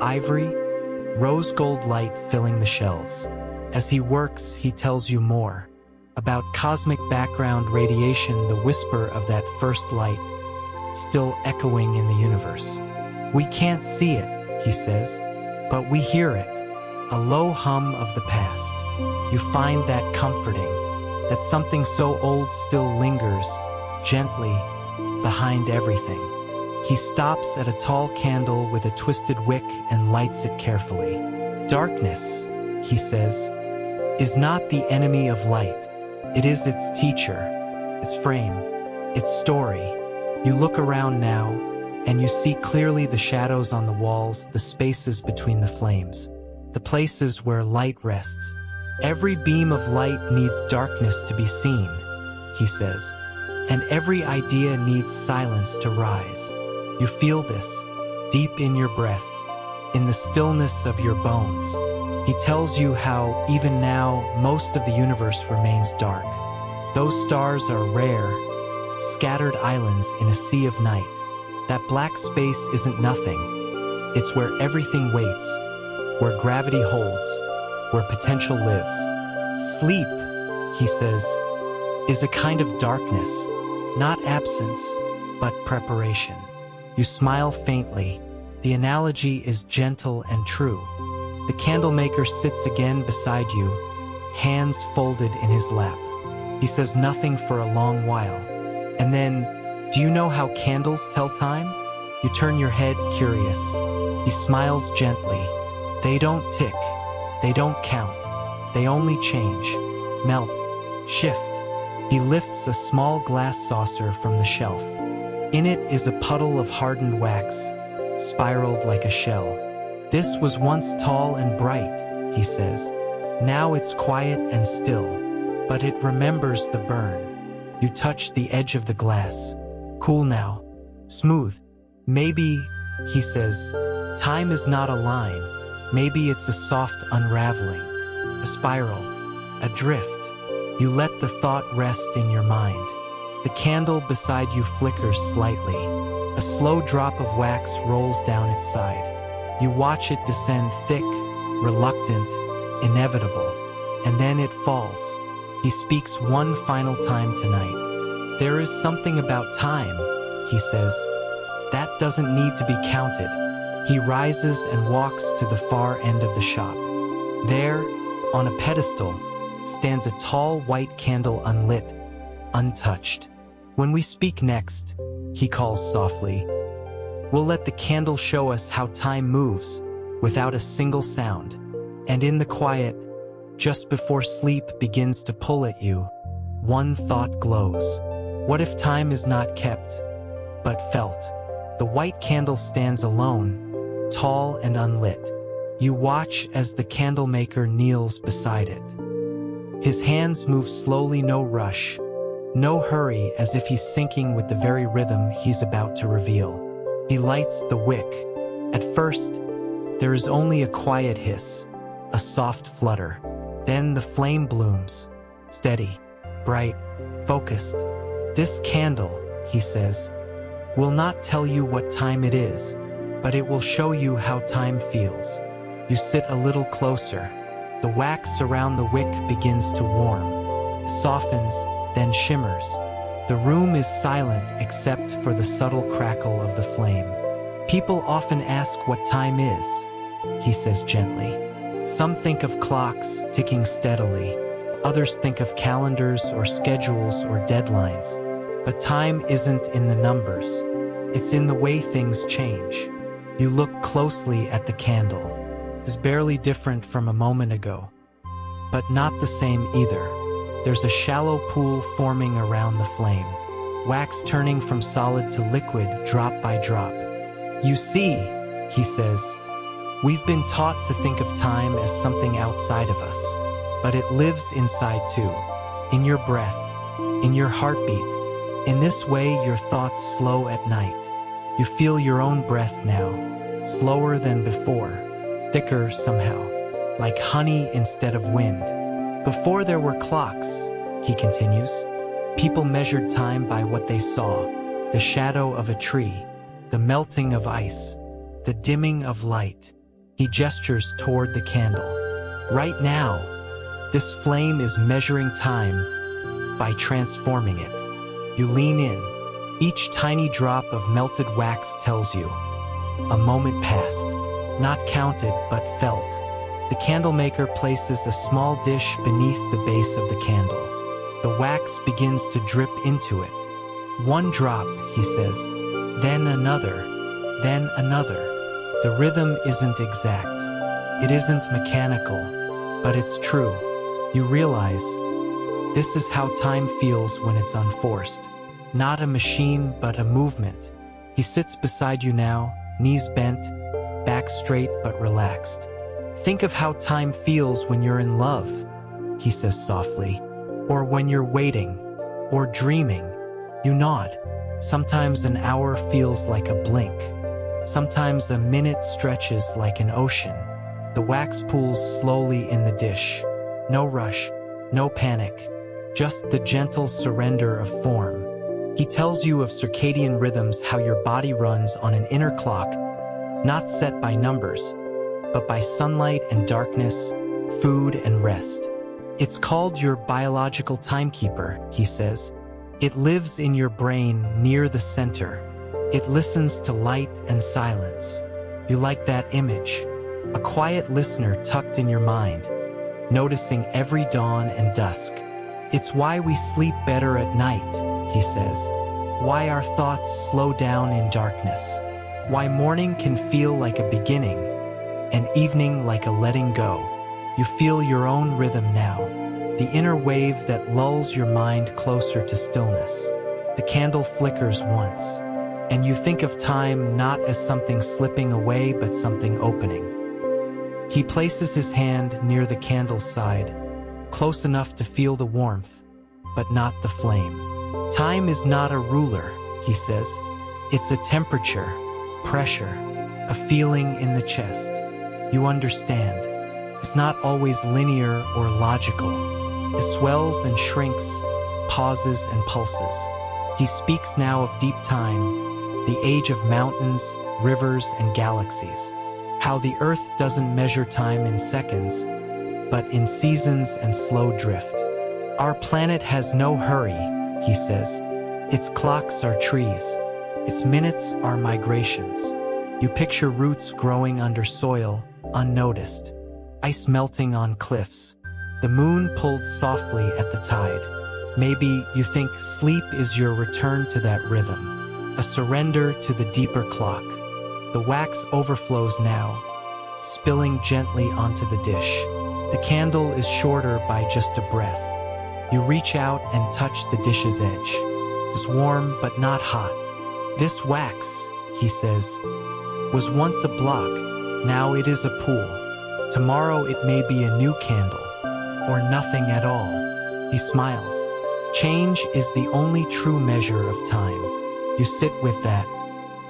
ivory, rose gold light filling the shelves. As he works, he tells you more about cosmic background radiation, the whisper of that first light, still echoing in the universe. We can't see it, he says, but we hear it, a low hum of the past. You find that comforting, that something so old still lingers, gently, behind everything. He stops at a tall candle with a twisted wick and lights it carefully. Darkness, he says, is not the enemy of light. It is its teacher, its frame, its story. You look around now, and you see clearly the shadows on the walls, the spaces between the flames, the places where light rests. Every beam of light needs darkness to be seen, he says, and every idea needs silence to rise. You feel this, deep in your breath, in the stillness of your bones. He tells you how, even now, most of the universe remains dark. Those stars are rare, scattered islands in a sea of night. That black space isn't nothing. It's where everything waits, where gravity holds, where potential lives. Sleep, he says, is a kind of darkness, not absence, but preparation. You smile faintly. The analogy is gentle and true. The candlemaker sits again beside you, hands folded in his lap. He says nothing for a long while. And then, do you know how candles tell time? You turn your head, curious. He smiles gently. They don't tick. They don't count. They only change, melt, shift. He lifts a small glass saucer from the shelf. In it is a puddle of hardened wax, spiraled like a shell. This was once tall and bright, he says. Now it's quiet and still, but it remembers the burn. You touch the edge of the glass. Cool now. Smooth. Maybe, he says, time is not a line. Maybe it's a soft unraveling, a spiral, a drift. You let the thought rest in your mind. The candle beside you flickers slightly. A slow drop of wax rolls down its side. You watch it descend thick, reluctant, inevitable, and then it falls. He speaks one final time tonight. There is something about time, he says, that doesn't need to be counted. He rises and walks to the far end of the shop. There, on a pedestal, stands a tall white candle unlit, untouched. When we speak next, he calls softly, we'll let the candle show us how time moves without a single sound. And in the quiet, just before sleep begins to pull at you, one thought glows. What if time is not kept, but felt? The white candle stands alone, tall and unlit. You watch as the candlemaker kneels beside it. His hands move slowly, no rush, no hurry, as if he's syncing with the very rhythm he's about to reveal. He lights the wick. At first, there is only a quiet hiss, a soft flutter. Then the flame blooms, steady, bright, focused. This candle, he says, will not tell you what time it is, but it will show you how time feels. You sit a little closer. The wax around the wick begins to warm, softens, then shimmers. The room is silent except for the subtle crackle of the flame. People often ask what time is, he says gently. Some think of clocks ticking steadily. Others think of calendars or schedules or deadlines. But time isn't in the numbers. It's in the way things change. You look closely at the candle. It's barely different from a moment ago, but not the same either. There's a shallow pool forming around the flame, wax turning from solid to liquid drop by drop. You see, he says, we've been taught to think of time as something outside of us, but it lives inside too, in your breath, in your heartbeat. In this way, your thoughts slow at night. You feel your own breath now, slower than before. Thicker somehow, like honey instead of wind. Before there were clocks, he continues, people measured time by what they saw, the shadow of a tree, the melting of ice, the dimming of light. He gestures toward the candle. Right now, this flame is measuring time by transforming it. You lean in. Each tiny drop of melted wax tells you, a moment passed. Not counted, but felt. The candlemaker places a small dish beneath the base of the candle. The wax begins to drip into it. One drop, he says, then another, then another. The rhythm isn't exact. It isn't mechanical, but it's true. You realize, this is how time feels when it's unforced. Not a machine, but a movement. He sits beside you now, knees bent, back straight but relaxed. Think of how time feels when you're in love, he says softly, or when you're waiting, or dreaming. You nod. Sometimes an hour feels like a blink. Sometimes a minute stretches like an ocean. The wax pools slowly in the dish. No rush, no panic, just the gentle surrender of form. He tells you of circadian rhythms, how your body runs on an inner clock, not set by numbers, but by sunlight and darkness, food and rest. It's called your biological timekeeper, he says. It lives in your brain near the center. It listens to light and silence. You like that image, a quiet listener tucked in your mind, noticing every dawn and dusk. It's why we sleep better at night, he says. Why our thoughts slow down in darkness. Why morning can feel like a beginning, and evening like a letting go. You feel your own rhythm now, the inner wave that lulls your mind closer to stillness. The candle flickers once, and you think of time not as something slipping away but something opening. He places his hand near the candle's side, close enough to feel the warmth, but not the flame. Time is not a ruler, he says. It's a temperature, pressure, a feeling in the chest. You understand. It's not always linear or logical. It swells and shrinks, pauses and pulses. He speaks now of deep time, the age of mountains, rivers, and galaxies. How the earth doesn't measure time in seconds, but in seasons and slow drift. Our planet has no hurry, he says. Its clocks are trees. Its minutes are migrations. You picture roots growing under soil, unnoticed. Ice melting on cliffs. The moon pulled softly at the tide. Maybe you think sleep is your return to that rhythm, a surrender to the deeper clock. The wax overflows now, spilling gently onto the dish. The candle is shorter by just a breath. You reach out and touch the dish's edge. It's warm but not hot. This wax, he says, was once a block. Now it is a pool. Tomorrow it may be a new candle, or nothing at all. He smiles. Change is the only true measure of time. You sit with that.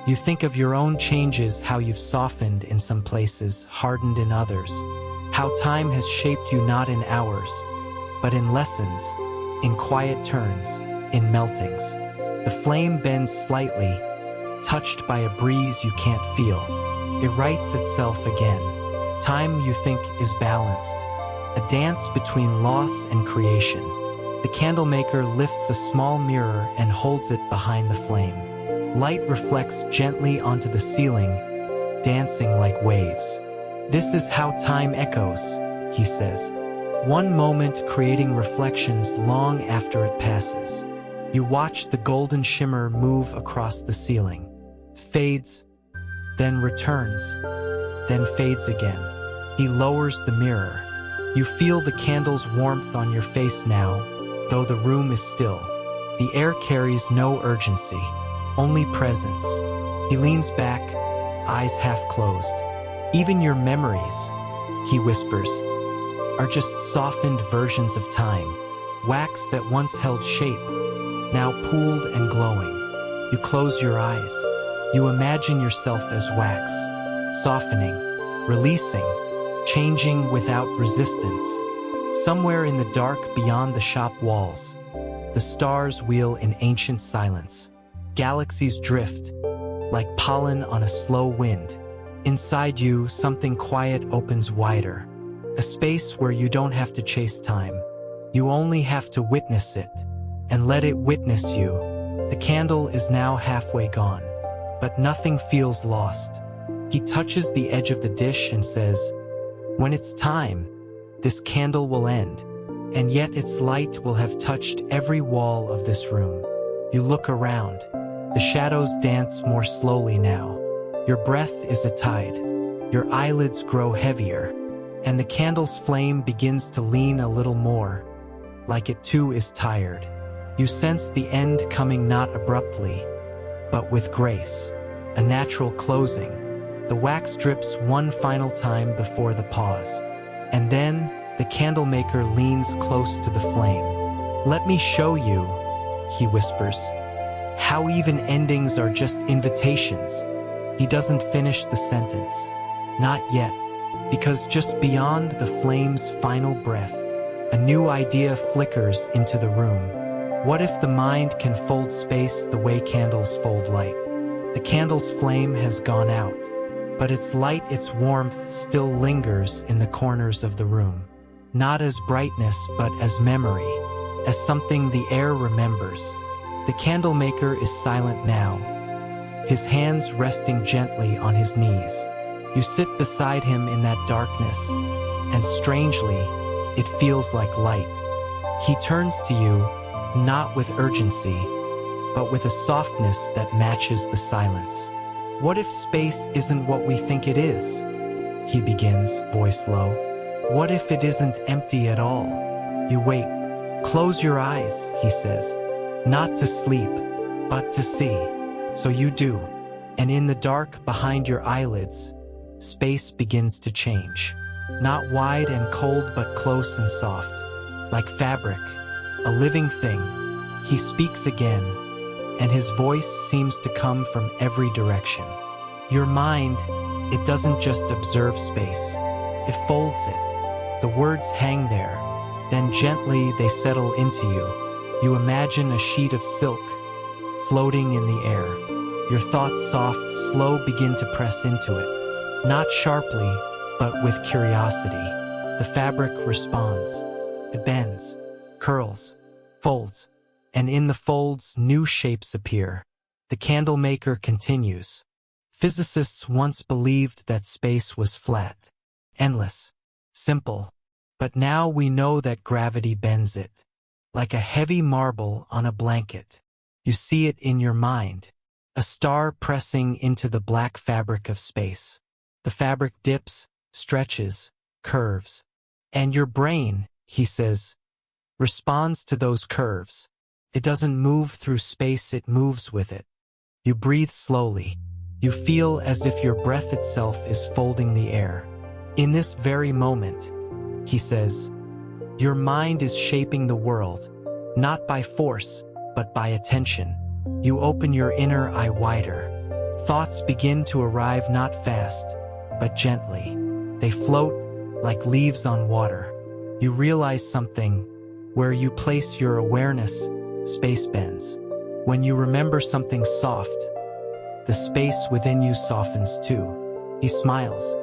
You think of your own changes, how you've softened in some places, hardened in others. How time has shaped you not in hours, but in lessons, in quiet turns, in meltings. The flame bends slightly, touched by a breeze you can't feel. It rights itself again. Time, you think, is balanced, a dance between loss and creation. The candlemaker lifts a small mirror and holds it behind the flame. Light reflects gently onto the ceiling, dancing like waves. This is how time echoes, he says. One moment creating reflections long after it passes. You watch the golden shimmer move across the ceiling. Fades, then returns, then fades again. He lowers the mirror. You feel the candle's warmth on your face now, though the room is still. The air carries no urgency, only presence. He leans back, eyes half closed. Even your memories, he whispers, are just softened versions of time. Wax that once held shape, now pooled and glowing. You close your eyes. You imagine yourself as wax, softening, releasing, changing without resistance. Somewhere in the dark beyond the shop walls, the stars wheel in ancient silence. Galaxies drift, like pollen on a slow wind. Inside you, something quiet opens wider. A space where you don't have to chase time. You only have to witness it, and let it witness you. The candle is now halfway gone, but nothing feels lost. He touches the edge of the dish and says, "When it's time, this candle will end, and yet its light will have touched every wall of this room." You look around. The shadows dance more slowly now. Your breath is a tide. Your eyelids grow heavier, and the candle's flame begins to lean a little more, like it too is tired. You sense the end coming not abruptly, but with grace, a natural closing. The wax drips one final time before the pause, and then the candlemaker leans close to the flame. "Let me show you," he whispers, "how even endings are just invitations." He doesn't finish the sentence. Not yet, because just beyond the flame's final breath, a new idea flickers into the room. What if the mind can fold space the way candles fold light? The candle's flame has gone out, but its light, its warmth still lingers in the corners of the room. Not as brightness, but as memory, as something the air remembers. The candlemaker is silent now, his hands resting gently on his knees. You sit beside him in that darkness, and strangely, it feels like light. He turns to you, not with urgency, but with a softness that matches the silence. "What if space isn't what we think it is?" he begins, voice low. What if it isn't empty at all? You wait. Close your eyes, he says. Not to sleep, but to see. So you do. And in the dark behind your eyelids, space begins to change. Not wide and cold, but close and soft. Like fabric, a living thing. He speaks again, and his voice seems to come from every direction. Your mind, it doesn't just observe space. It folds it. The words hang there. Then gently they settle into you. You imagine a sheet of silk floating in the air. Your thoughts, soft, slow, begin to press into it. Not sharply, but with curiosity. The fabric responds. It bends, curls, folds, and in the folds, new shapes appear. The candle maker continues. Physicists once believed that space was flat, endless, simple, but now we know that gravity bends it. Like a heavy marble on a blanket. You see it in your mind. A star pressing into the black fabric of space. The fabric dips, stretches, curves. And your brain, he says, responds to those curves. It doesn't move through space, it moves with it. You breathe slowly. You feel as if your breath itself is folding the air. In this very moment, he says, your mind is shaping the world, not by force, but by attention. You open your inner eye wider. Thoughts begin to arrive not fast, but gently. They float like leaves on water. You realize something. Where you place your awareness, space bends. When you remember something soft, the space within you softens too. He smiles.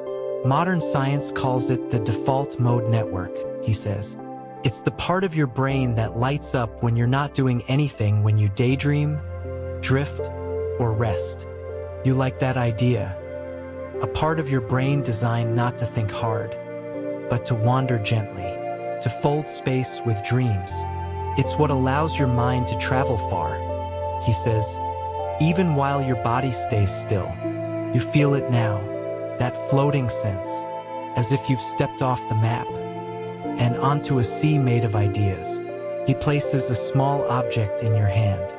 Modern science calls it the default mode network, he says. It's the part of your brain that lights up when you're not doing anything, when you daydream, drift, or rest. You like that idea? A part of your brain designed not to think hard, but to wander gently, to fold space with dreams. It's what allows your mind to travel far, he says. Even while your body stays still, you feel it now, that floating sense, as if you've stepped off the map and onto a sea made of ideas. He places a small object in your hand.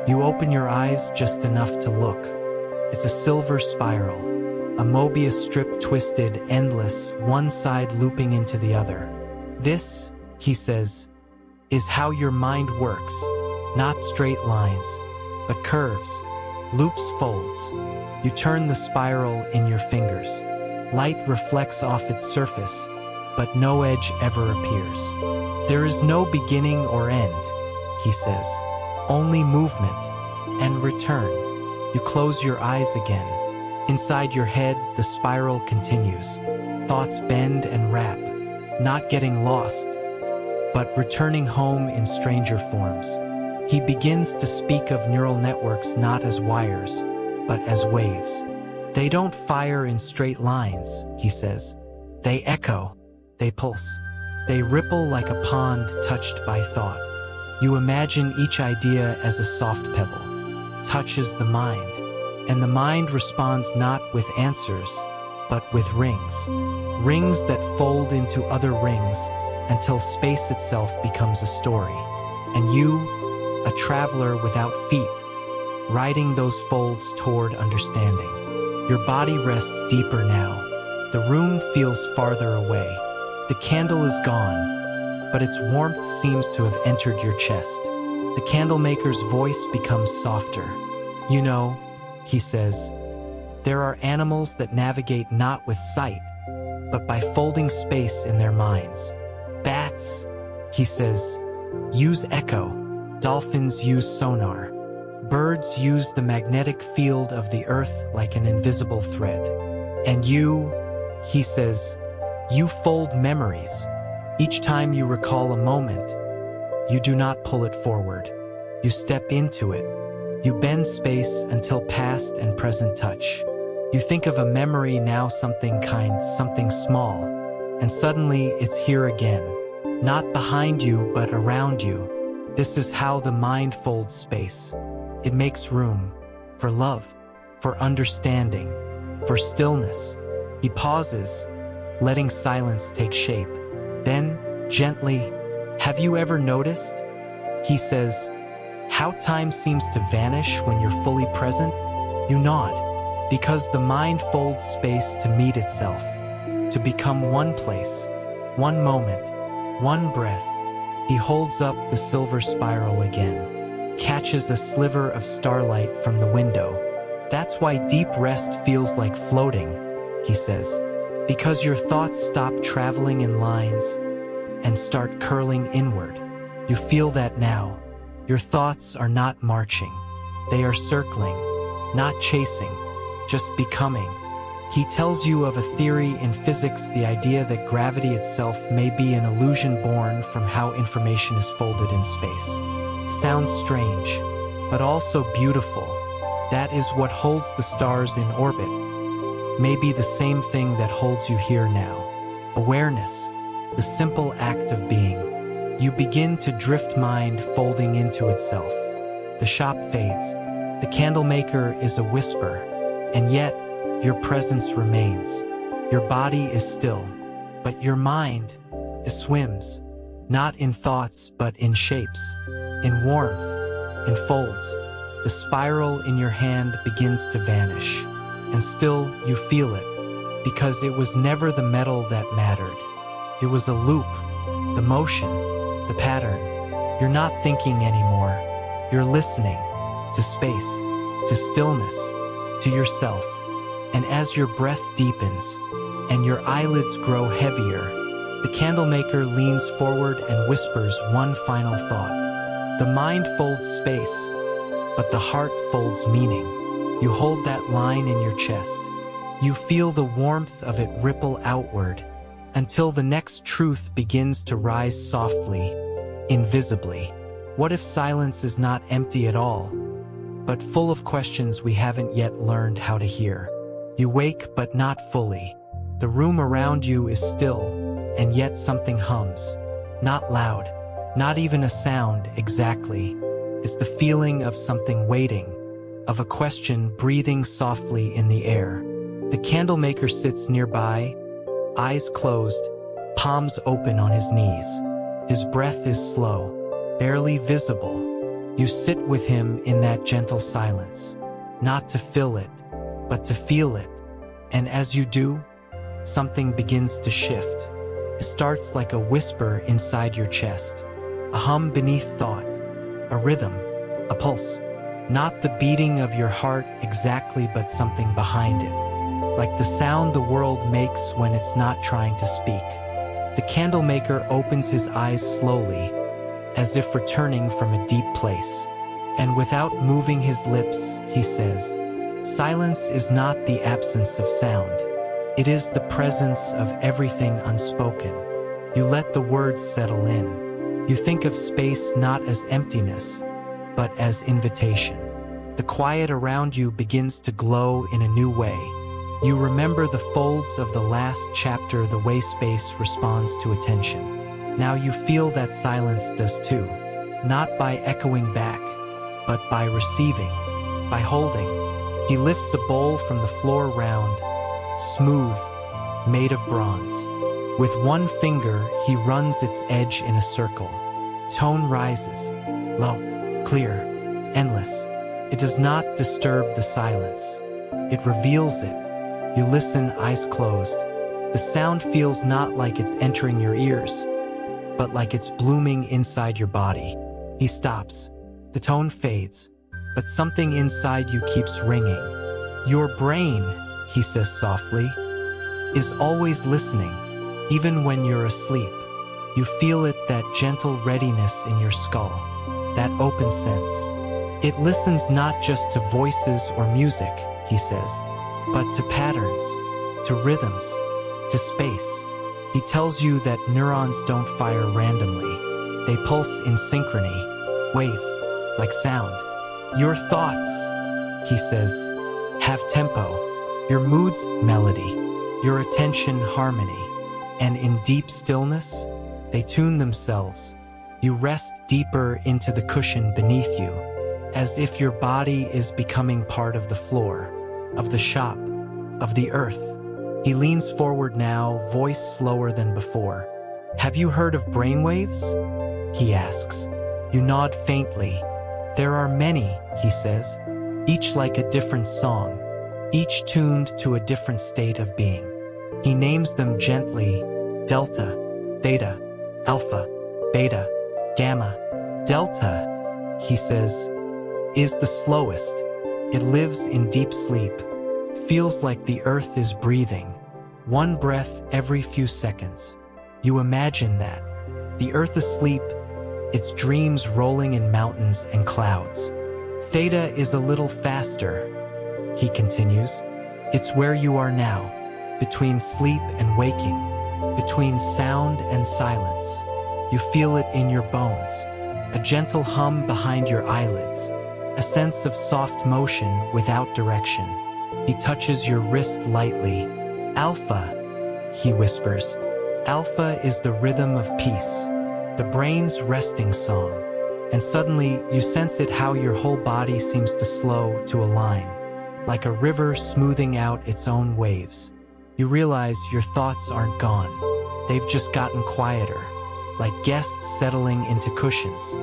You open your eyes just enough to look. It's a silver spiral, a Mobius strip, twisted, endless, one side looping into the other. This, he says, is how your mind works. Not straight lines, but curves, loops, folds. You turn the spiral in your fingers. Light reflects off its surface, but no edge ever appears. There is no beginning or end, he says, only movement and return. You close your eyes again. Inside your head, the spiral continues. Thoughts bend and wrap, not getting lost, but returning home in stranger forms. He begins to speak of neural networks not as wires, but as waves. They don't fire in straight lines, he says. They echo, they pulse, they ripple like a pond touched by thought. You imagine each idea as a soft pebble, touches the mind, and the mind responds not with answers, but with rings. Rings that fold into other rings until space itself becomes a story. And you, a traveler without feet, riding those folds toward understanding. Your body rests deeper now. The room feels farther away. The candle is gone, but its warmth seems to have entered your chest. The candle maker's voice becomes softer. You know, he says, there are animals that navigate not with sight, but by folding space in their minds. Bats, he says, use echo. Dolphins use sonar. Birds use the magnetic field of the earth like an invisible thread. And you, he says, you fold memories. Each time you recall a moment, you do not pull it forward. You step into it. You bend space until past and present touch. You think of a memory now, something kind, something small, and suddenly it's here again. Not behind you, but around you. This is how the mind folds space. It makes room for love, for understanding, for stillness. He pauses, letting silence take shape. Then, gently, "Have you ever noticed?" he says, "how time seems to vanish when you're fully present?" You nod, because the mind folds space to meet itself, to become one place, one moment, one breath. He holds up the silver spiral again, catches a sliver of starlight from the window. "That's why deep rest feels like floating," he says, "because your thoughts stop traveling in lines and start curling inward. You feel that now. Your thoughts are not marching. They are circling, not chasing, just becoming." He tells you of a theory in physics, the idea that gravity itself may be an illusion born from how information is folded in space. Sounds strange, but also beautiful. That is what holds the stars in orbit. Maybe the same thing that holds you here now. Awareness, the simple act of being. You begin to drift, mind folding into itself. The shop fades. The candlemaker is a whisper, and yet your presence remains. Your body is still, but your mind swims, not in thoughts but in shapes, in warmth, in folds. The spiral in your hand begins to vanish, and still you feel it, because it was never the metal that mattered. It was a loop, the motion, the pattern. You're not thinking anymore. You're listening to space, to stillness, to yourself. And as your breath deepens and your eyelids grow heavier, the candlemaker leans forward and whispers one final thought. The mind folds space, but the heart folds meaning. You hold that line in your chest. You feel the warmth of it ripple outward until the next truth begins to rise softly, invisibly. What if silence is not empty at all, but full of questions we haven't yet learned how to hear? You wake, but not fully. The room around you is still, and yet something hums. Not loud, not even a sound exactly. It's the feeling of something waiting, of a question breathing softly in the air. The candlemaker sits nearby, eyes closed, palms open on his knees. His breath is slow, barely visible. You sit with him in that gentle silence, not to fill it, but to feel it. And as you do, something begins to shift. It starts like a whisper inside your chest, a hum beneath thought, a rhythm, a pulse. Not the beating of your heart exactly, but something behind it, like the sound the world makes when it's not trying to speak. The candlemaker opens his eyes slowly, as if returning from a deep place. And without moving his lips, he says, "Silence is not the absence of sound. It is the presence of everything unspoken." You let the words settle in. You think of space not as emptiness, but as invitation. The quiet around you begins to glow in a new way. You remember the folds of the last chapter, the way space responds to attention. Now you feel that silence does too, not by echoing back, but by receiving, by holding. He lifts a bowl from the floor round, smooth, made of bronze. With one finger, he runs its edge in a circle. Tone rises, low, clear, endless. It does not disturb the silence. It reveals it. You listen, eyes closed. The sound feels not like it's entering your ears, but like it's blooming inside your body. He stops. The tone fades, but something inside you keeps ringing. Your brain, he says softly, is always listening, even when you're asleep. You feel it, that gentle readiness in your skull, that open sense. It listens not just to voices or music, he says, but to patterns, to rhythms, to space. He tells you that neurons don't fire randomly. They pulse in synchrony, waves, like sound. Your thoughts, he says, have tempo, your mood's melody, your attention harmony, and in deep stillness, they tune themselves. You rest deeper into the cushion beneath you, as if your body is becoming part of the floor, of the shop, of the earth. He leans forward now, voice slower than before. "Have you heard of brainwaves?" he asks. You nod faintly. "There are many," he says, "each like a different song, each tuned to a different state of being." He names them gently: delta, theta, alpha, beta, gamma. Delta, he says, is the slowest. It lives in deep sleep, feels like the earth is breathing, one breath every few seconds. You imagine that, the earth asleep, its dreams rolling in mountains and clouds. Theta is a little faster, he continues. It's where you are now, between sleep and waking, between sound and silence. You feel it in your bones, a gentle hum behind your eyelids, a sense of soft motion without direction. He touches your wrist lightly. "Alpha," he whispers. "Alpha is the rhythm of peace, the brain's resting song." And suddenly you sense it, how your whole body seems to slow to a line, like a river smoothing out its own waves. You realize your thoughts aren't gone. They've just gotten quieter, like guests settling into cushions.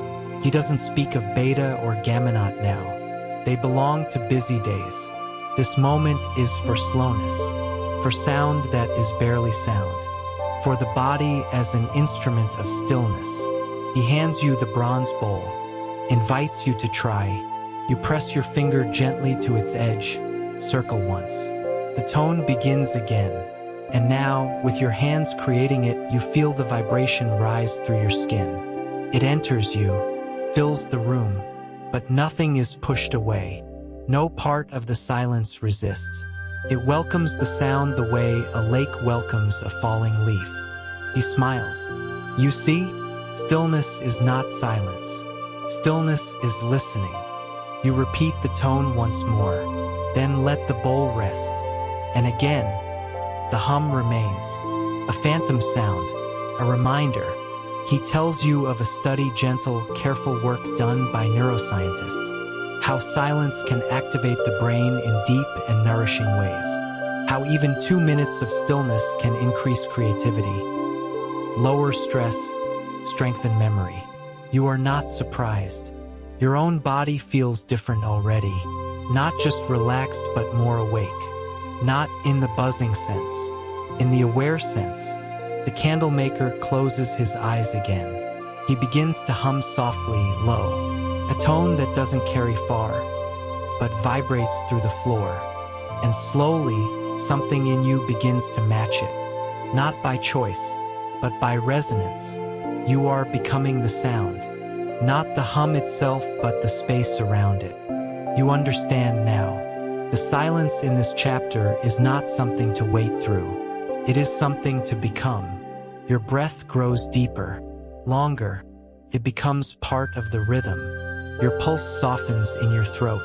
He doesn't speak of beta or gamma not now. They belong to busy days. This moment is for slowness, for sound that is barely sound, for the body as an instrument of stillness. He hands you the bronze bowl, invites you to try. You press your finger gently to its edge, circle once. The tone begins again, and now, with your hands creating it, you feel the vibration rise through your skin. It enters you, fills the room, but nothing is pushed away. No part of the silence resists. It welcomes the sound the way a lake welcomes a falling leaf. He smiles. You see, stillness is not silence. Stillness is listening. You repeat the tone once more, then let the bowl rest. And again, the hum remains, a phantom sound, a reminder. He tells you of a study, gentle, careful work done by neuroscientists, how silence can activate the brain in deep and nourishing ways, how even 2 minutes of stillness can increase creativity, lower stress, strengthen memory. You are not surprised. Your own body feels different already, not just relaxed but more awake. Not in the buzzing sense, in the aware sense. The candle maker closes his eyes again. He begins to hum softly, low, a tone that doesn't carry far, but vibrates through the floor. And slowly, something in you begins to match it, not by choice, but by resonance. You are becoming the sound, not the hum itself, but the space around it. You understand now. The silence in this chapter is not something to wait through. It is something to become. Your breath grows deeper, longer. It becomes part of the rhythm. Your pulse softens in your throat.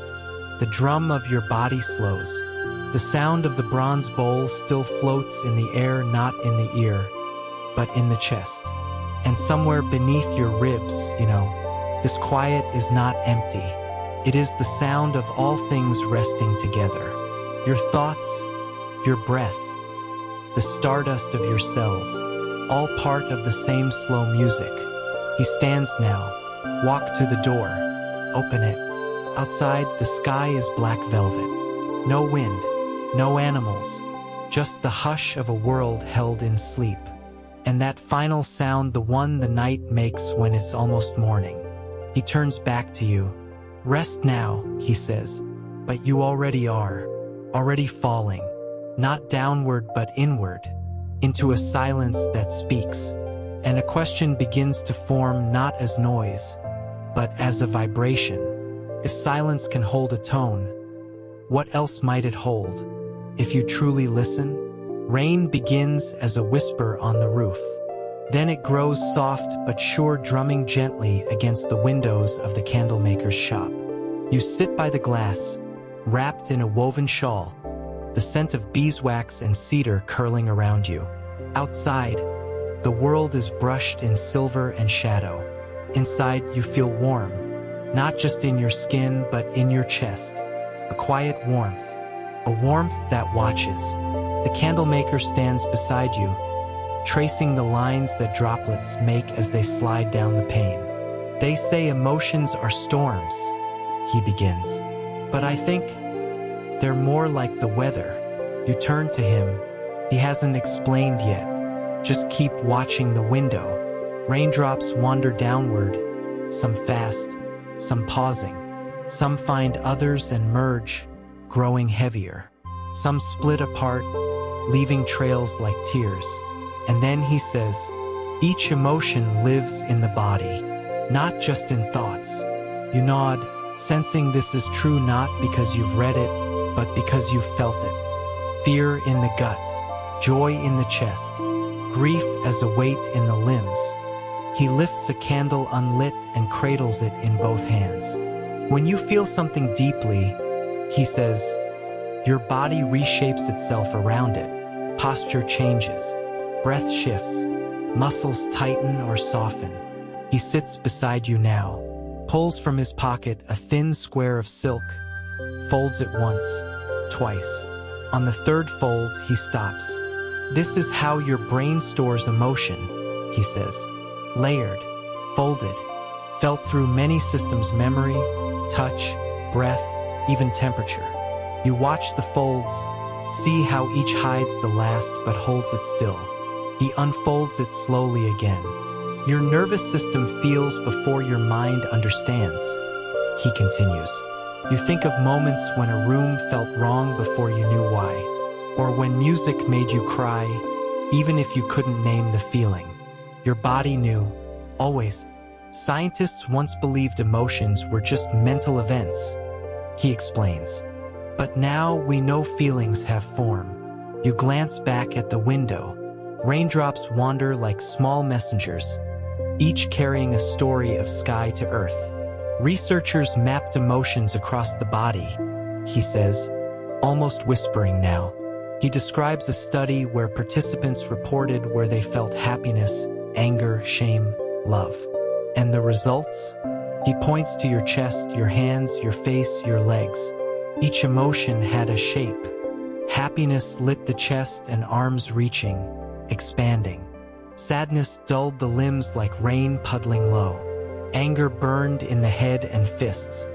The drum of your body slows. The sound of the bronze bowl still floats in the air, not in the ear, but in the chest. And somewhere beneath your ribs, this quiet is not empty. It is the sound of all things resting together. Your thoughts, your breath, the stardust of your cells, all part of the same slow music. He stands now. Walk to the door. Open it. Outside, the sky is black velvet. No wind, no animals, just the hush of a world held in sleep. And that final sound, the one the night makes when it's almost morning. He turns back to you. Rest now, he says, but you already are, already falling, not downward but inward, into a silence that speaks. And a question begins to form, not as noise, but as a vibration. If silence can hold a tone, what else might it hold? If you truly listen, rain begins as a whisper on the roof. Then it grows soft but sure, drumming gently against the windows of the candlemaker's shop. You sit by the glass, wrapped in a woven shawl, the scent of beeswax and cedar curling around you. Outside, the world is brushed in silver and shadow. Inside, you feel warm, not just in your skin but in your chest. A quiet warmth, a warmth that watches. The candlemaker stands beside you, tracing the lines that droplets make as they slide down the pane. They say emotions are storms, he begins. But I think they're more like the weather. You turn to him. He hasn't explained yet. Just keep watching the window. Raindrops wander downward, some fast, some pausing. Some find others and merge, growing heavier. Some split apart, leaving trails like tears. And then he says, each emotion lives in the body, not just in thoughts. You nod, sensing this is true not because you've read it, but because you've felt it. Fear in the gut, joy in the chest, grief as a weight in the limbs. He lifts a candle unlit and cradles it in both hands. When you feel something deeply, he says, your body reshapes itself around it. Posture changes, breath shifts, muscles tighten or soften. He sits beside you now, pulls from his pocket a thin square of silk, folds it once, twice. On the third fold, he stops. This is how your brain stores emotion, he says. Layered, folded, felt through many systems: memory, touch, breath, even temperature. You watch the folds, see how each hides the last but holds it still. He unfolds it slowly again. Your nervous system feels before your mind understands, he continues. You think of moments when a room felt wrong before you knew why, or when music made you cry, even if you couldn't name the feeling. Your body knew, always. Scientists once believed emotions were just mental events, he explains. But now we know feelings have form. You glance back at the window. Raindrops wander like small messengers, each carrying a story of sky to earth. Researchers mapped emotions across the body, he says, almost whispering now. He describes a study where participants reported where they felt happiness, anger, shame, love. And the results? He points to your chest, your hands, your face, your legs. Each emotion had a shape. Happiness lit the chest and arms reaching, expanding. Sadness dulled the limbs like rain puddling low. Anger burned in the head and fists.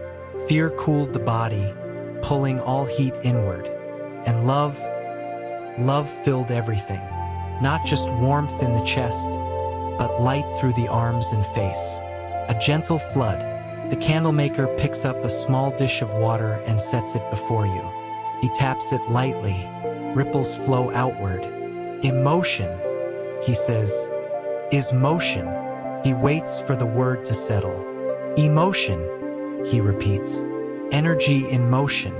Fear cooled the body, pulling all heat inward. And love filled everything. Not just warmth in the chest, but light through the arms and face. A gentle flood. The candlemaker picks up a small dish of water and sets it before you. He taps it lightly. Ripples flow outward. Emotion, he says, is motion. He waits for the word to settle. Emotion, he repeats. Energy in motion.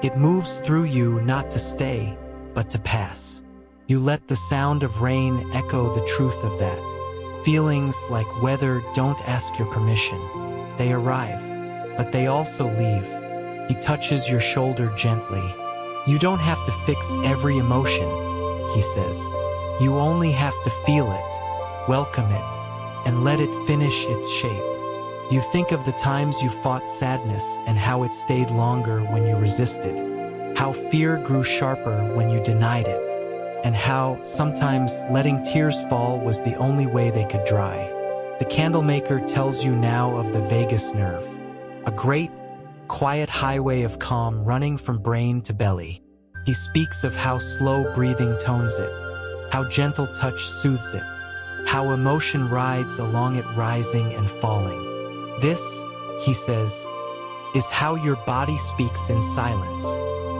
It moves through you not to stay, but to pass. You let the sound of rain echo the truth of that. Feelings like weather don't ask your permission. They arrive, but they also leave. He touches your shoulder gently. You don't have to fix every emotion, he says. You only have to feel it, welcome it, and let it finish its shape. You think of the times you fought sadness and how it stayed longer when you resisted, how fear grew sharper when you denied it, and how sometimes letting tears fall was the only way they could dry. The candlemaker tells you now of the vagus nerve, a great, quiet highway of calm running from brain to belly. He speaks of how slow breathing tones it, how gentle touch soothes it, how emotion rides along it rising and falling. This, he says, is how your body speaks in silence.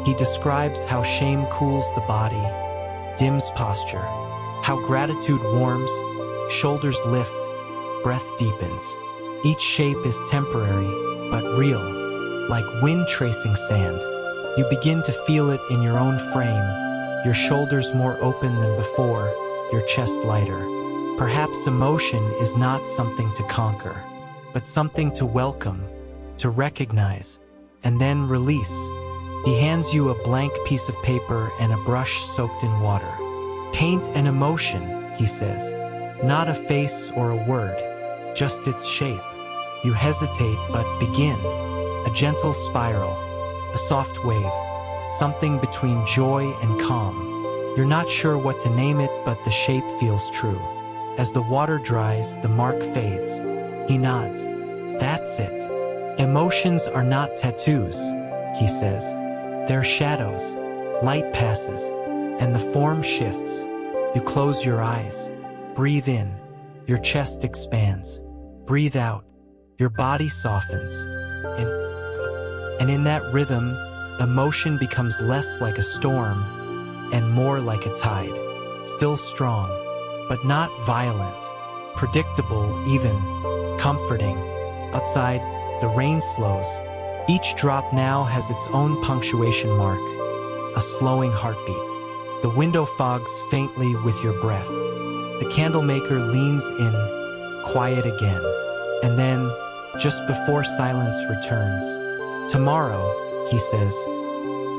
He describes how shame cools the body, dims posture, how gratitude warms, shoulders lift, breath deepens. Each shape is temporary, but real, like wind tracing sand. You begin to feel it in your own frame, your shoulders more open than before, your chest lighter. Perhaps emotion is not something to conquer, but something to welcome, to recognize, and then release. He hands you a blank piece of paper and a brush soaked in water. Paint an emotion, he says, not a face or a word, just its shape. You hesitate but begin. A gentle spiral, a soft wave, something between joy and calm. You're not sure what to name it, but the shape feels true. As the water dries, the mark fades. He nods. That's it. Emotions are not tattoos, he says. They're shadows. Light passes, and the form shifts. You close your eyes. Breathe in. Your chest expands. Breathe out. Your body softens. And in that rhythm, emotion becomes less like a storm and more like a tide. Still strong, but not violent. Predictable, even. Comforting. Outside, the rain slows. Each drop now has its own punctuation mark. A slowing heartbeat. The window fogs faintly with your breath. The candlemaker leans in, quiet again. And then, just before silence returns, tomorrow, he says,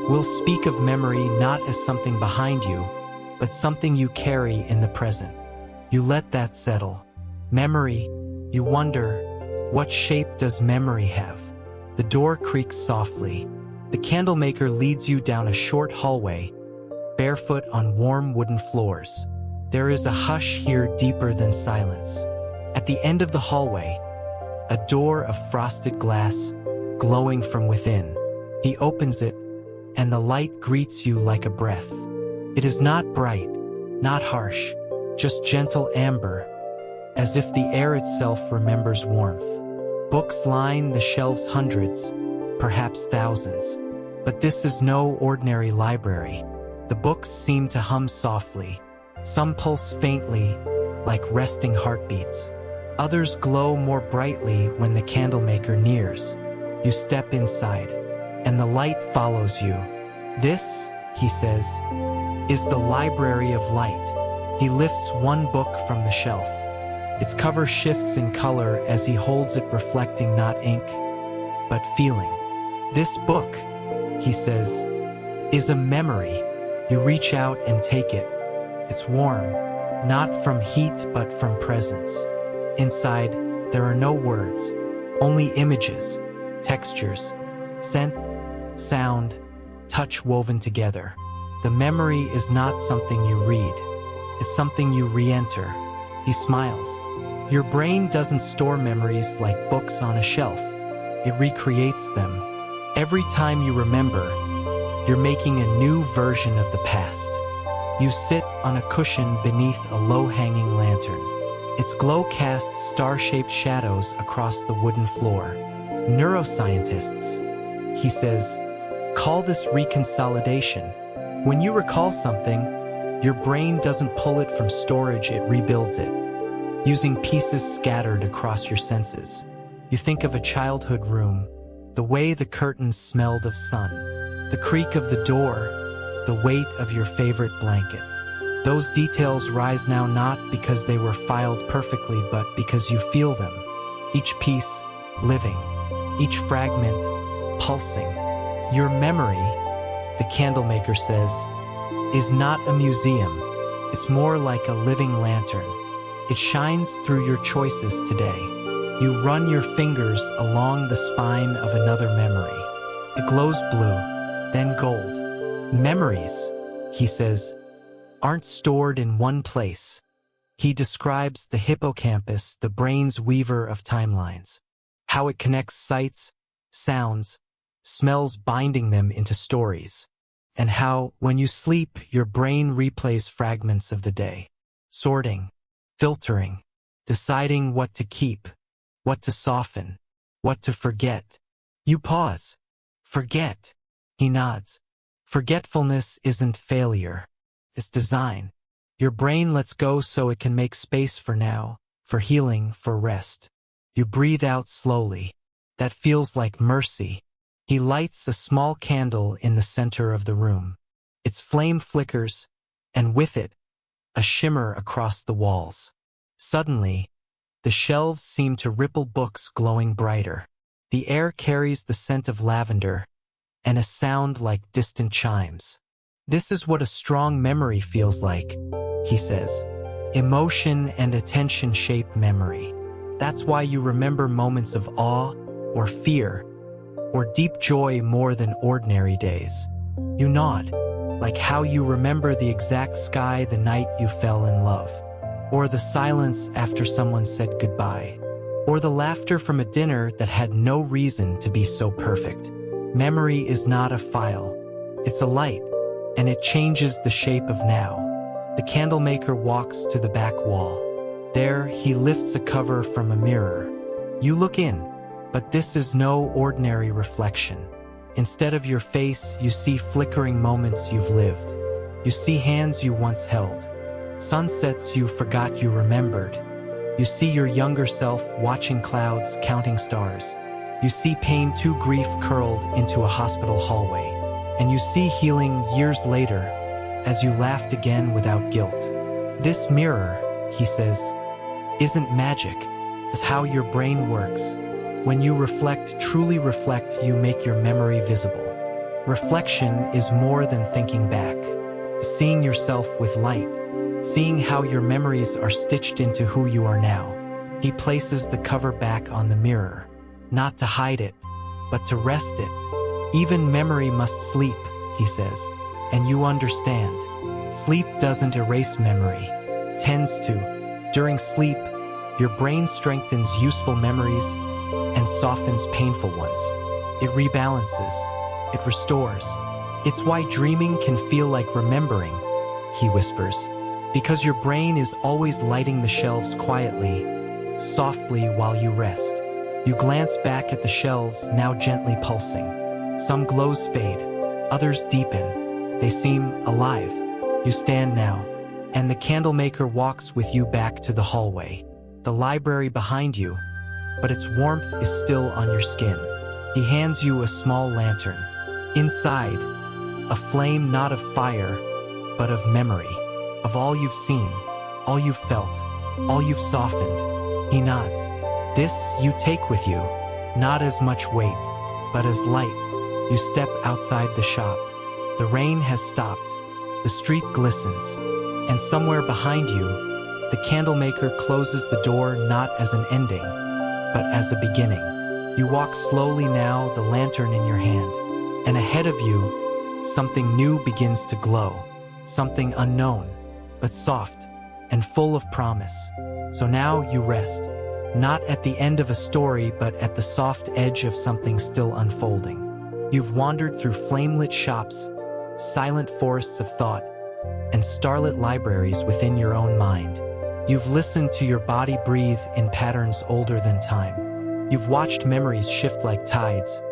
we'll speak of memory not as something behind you, but something you carry in the present. You let that settle. Memory, you wonder, what shape does memory have? The door creaks softly. The candlemaker leads you down a short hallway, barefoot on warm wooden floors. There is a hush here deeper than silence. At the end of the hallway, a door of frosted glass, glowing from within. He opens it, and the light greets you like a breath. It is not bright, not harsh, just gentle amber, as if the air itself remembers warmth. Books line the shelves, hundreds, perhaps thousands. But this is no ordinary library. The books seem to hum softly. Some pulse faintly, like resting heartbeats. Others glow more brightly when the candlemaker nears. You step inside, and the light follows you. This, he says, is the library of light. He lifts one book from the shelf. Its cover shifts in color as he holds it, reflecting not ink, but feeling. This book, he says, is a memory. You reach out and take it. It's warm, not from heat but from presence. Inside, there are no words, only images, textures, scent, sound, touch woven together. The memory is not something you read. It's something you re-enter. He smiles. Your brain doesn't store memories like books on a shelf. It recreates them. Every time you remember, you're making a new version of the past. You sit on a cushion beneath a low-hanging lantern. Its glow casts star-shaped shadows across the wooden floor. Neuroscientists, he says, call this reconsolidation. When you recall something, your brain doesn't pull it from storage, it rebuilds it, using pieces scattered across your senses. You think of a childhood room, the way the curtains smelled of sun, the creak of the door, the weight of your favorite blanket. Those details rise now not because they were filed perfectly, but because you feel them. Each piece, living. Each fragment, pulsing. Your memory, the candlemaker says, is not a museum. It's more like a living lantern. It shines through your choices today. You run your fingers along the spine of another memory. It glows blue, then gold. Memories, he says, aren't stored in one place. He describes the hippocampus, the brain's weaver of timelines, how it connects sights, sounds, smells, binding them into stories, and how, when you sleep, your brain replays fragments of the day, sorting, filtering, deciding what to keep, what to soften, what to forget. You pause. Forget. He nods. Forgetfulness isn't failure. It's design. Your brain lets go so it can make space for now, for healing, for rest. You breathe out slowly. That feels like mercy. He lights a small candle in the center of the room. Its flame flickers, and with it, a shimmer across the walls. Suddenly, the shelves seem to ripple, books glowing brighter. The air carries the scent of lavender, and a sound like distant chimes. This is what a strong memory feels like, he says. Emotion and attention shape memory. That's why you remember moments of awe, or fear, or deep joy more than ordinary days. You nod. like how you remember the exact sky the night you fell in love, or the silence after someone said goodbye, or the laughter from a dinner that had no reason to be so perfect. Memory is not a file. It's a light, and it changes the shape of now. The candlemaker walks to the back wall. There, he lifts a cover from a mirror. You look in, but this is no ordinary reflection. Instead of your face, you see flickering moments you've lived. You see hands you once held, sunsets you forgot you remembered. You see your younger self watching clouds, counting stars. You see pain too grief curled into a hospital hallway. And you see healing years later as you laughed again without guilt. This mirror, he says, isn't magic. It's how your brain works. When you reflect, truly reflect, you make your memory visible. Reflection is more than thinking back. Seeing yourself with light. Seeing how your memories are stitched into who you are now. He places the cover back on the mirror, not to hide it, but to rest it. Even memory must sleep, he says, and you understand. Sleep doesn't erase memory, tends to. During sleep, your brain strengthens useful memories and softens painful ones. It rebalances, it restores. It's why dreaming can feel like remembering, he whispers, because your brain is always lighting the shelves quietly, softly while you rest. You glance back at the shelves, now gently pulsing. Some glows fade, others deepen. They seem alive. You stand now, and the candlemaker walks with you back to the hallway. The library behind you, but its warmth is still on your skin. He hands you a small lantern. Inside, a flame not of fire, but of memory, of all you've seen, all you've felt, all you've softened. He nods. This you take with you, not as much weight, but as light. You step outside the shop. The rain has stopped. The street glistens. And somewhere behind you, the candlemaker closes the door not as an ending, but as a beginning. You walk slowly now, the lantern in your hand. And ahead of you, something new begins to glow. Something unknown, but soft and full of promise. So now you rest. Not at the end of a story, but at the soft edge of something still unfolding. You've wandered through flame-lit shops, silent forests of thought, and starlit libraries within your own mind. You've listened to your body breathe in patterns older than time. You've watched memories shift like tides,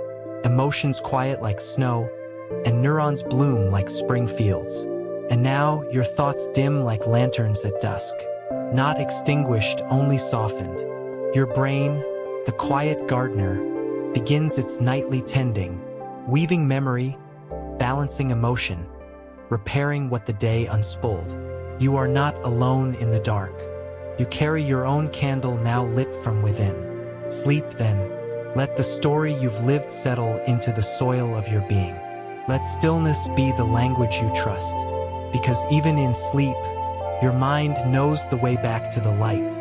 emotions quiet like snow, and neurons bloom like spring fields. And now your thoughts dim like lanterns at dusk, not extinguished, only softened. Your brain, the quiet gardener, begins its nightly tending, weaving memory, balancing emotion, repairing what the day unspooled. You are not alone in the dark. You carry your own candle now lit from within. Sleep then. Let the story you've lived settle into the soil of your being. Let stillness be the language you trust, because even in sleep, your mind knows the way back to the light.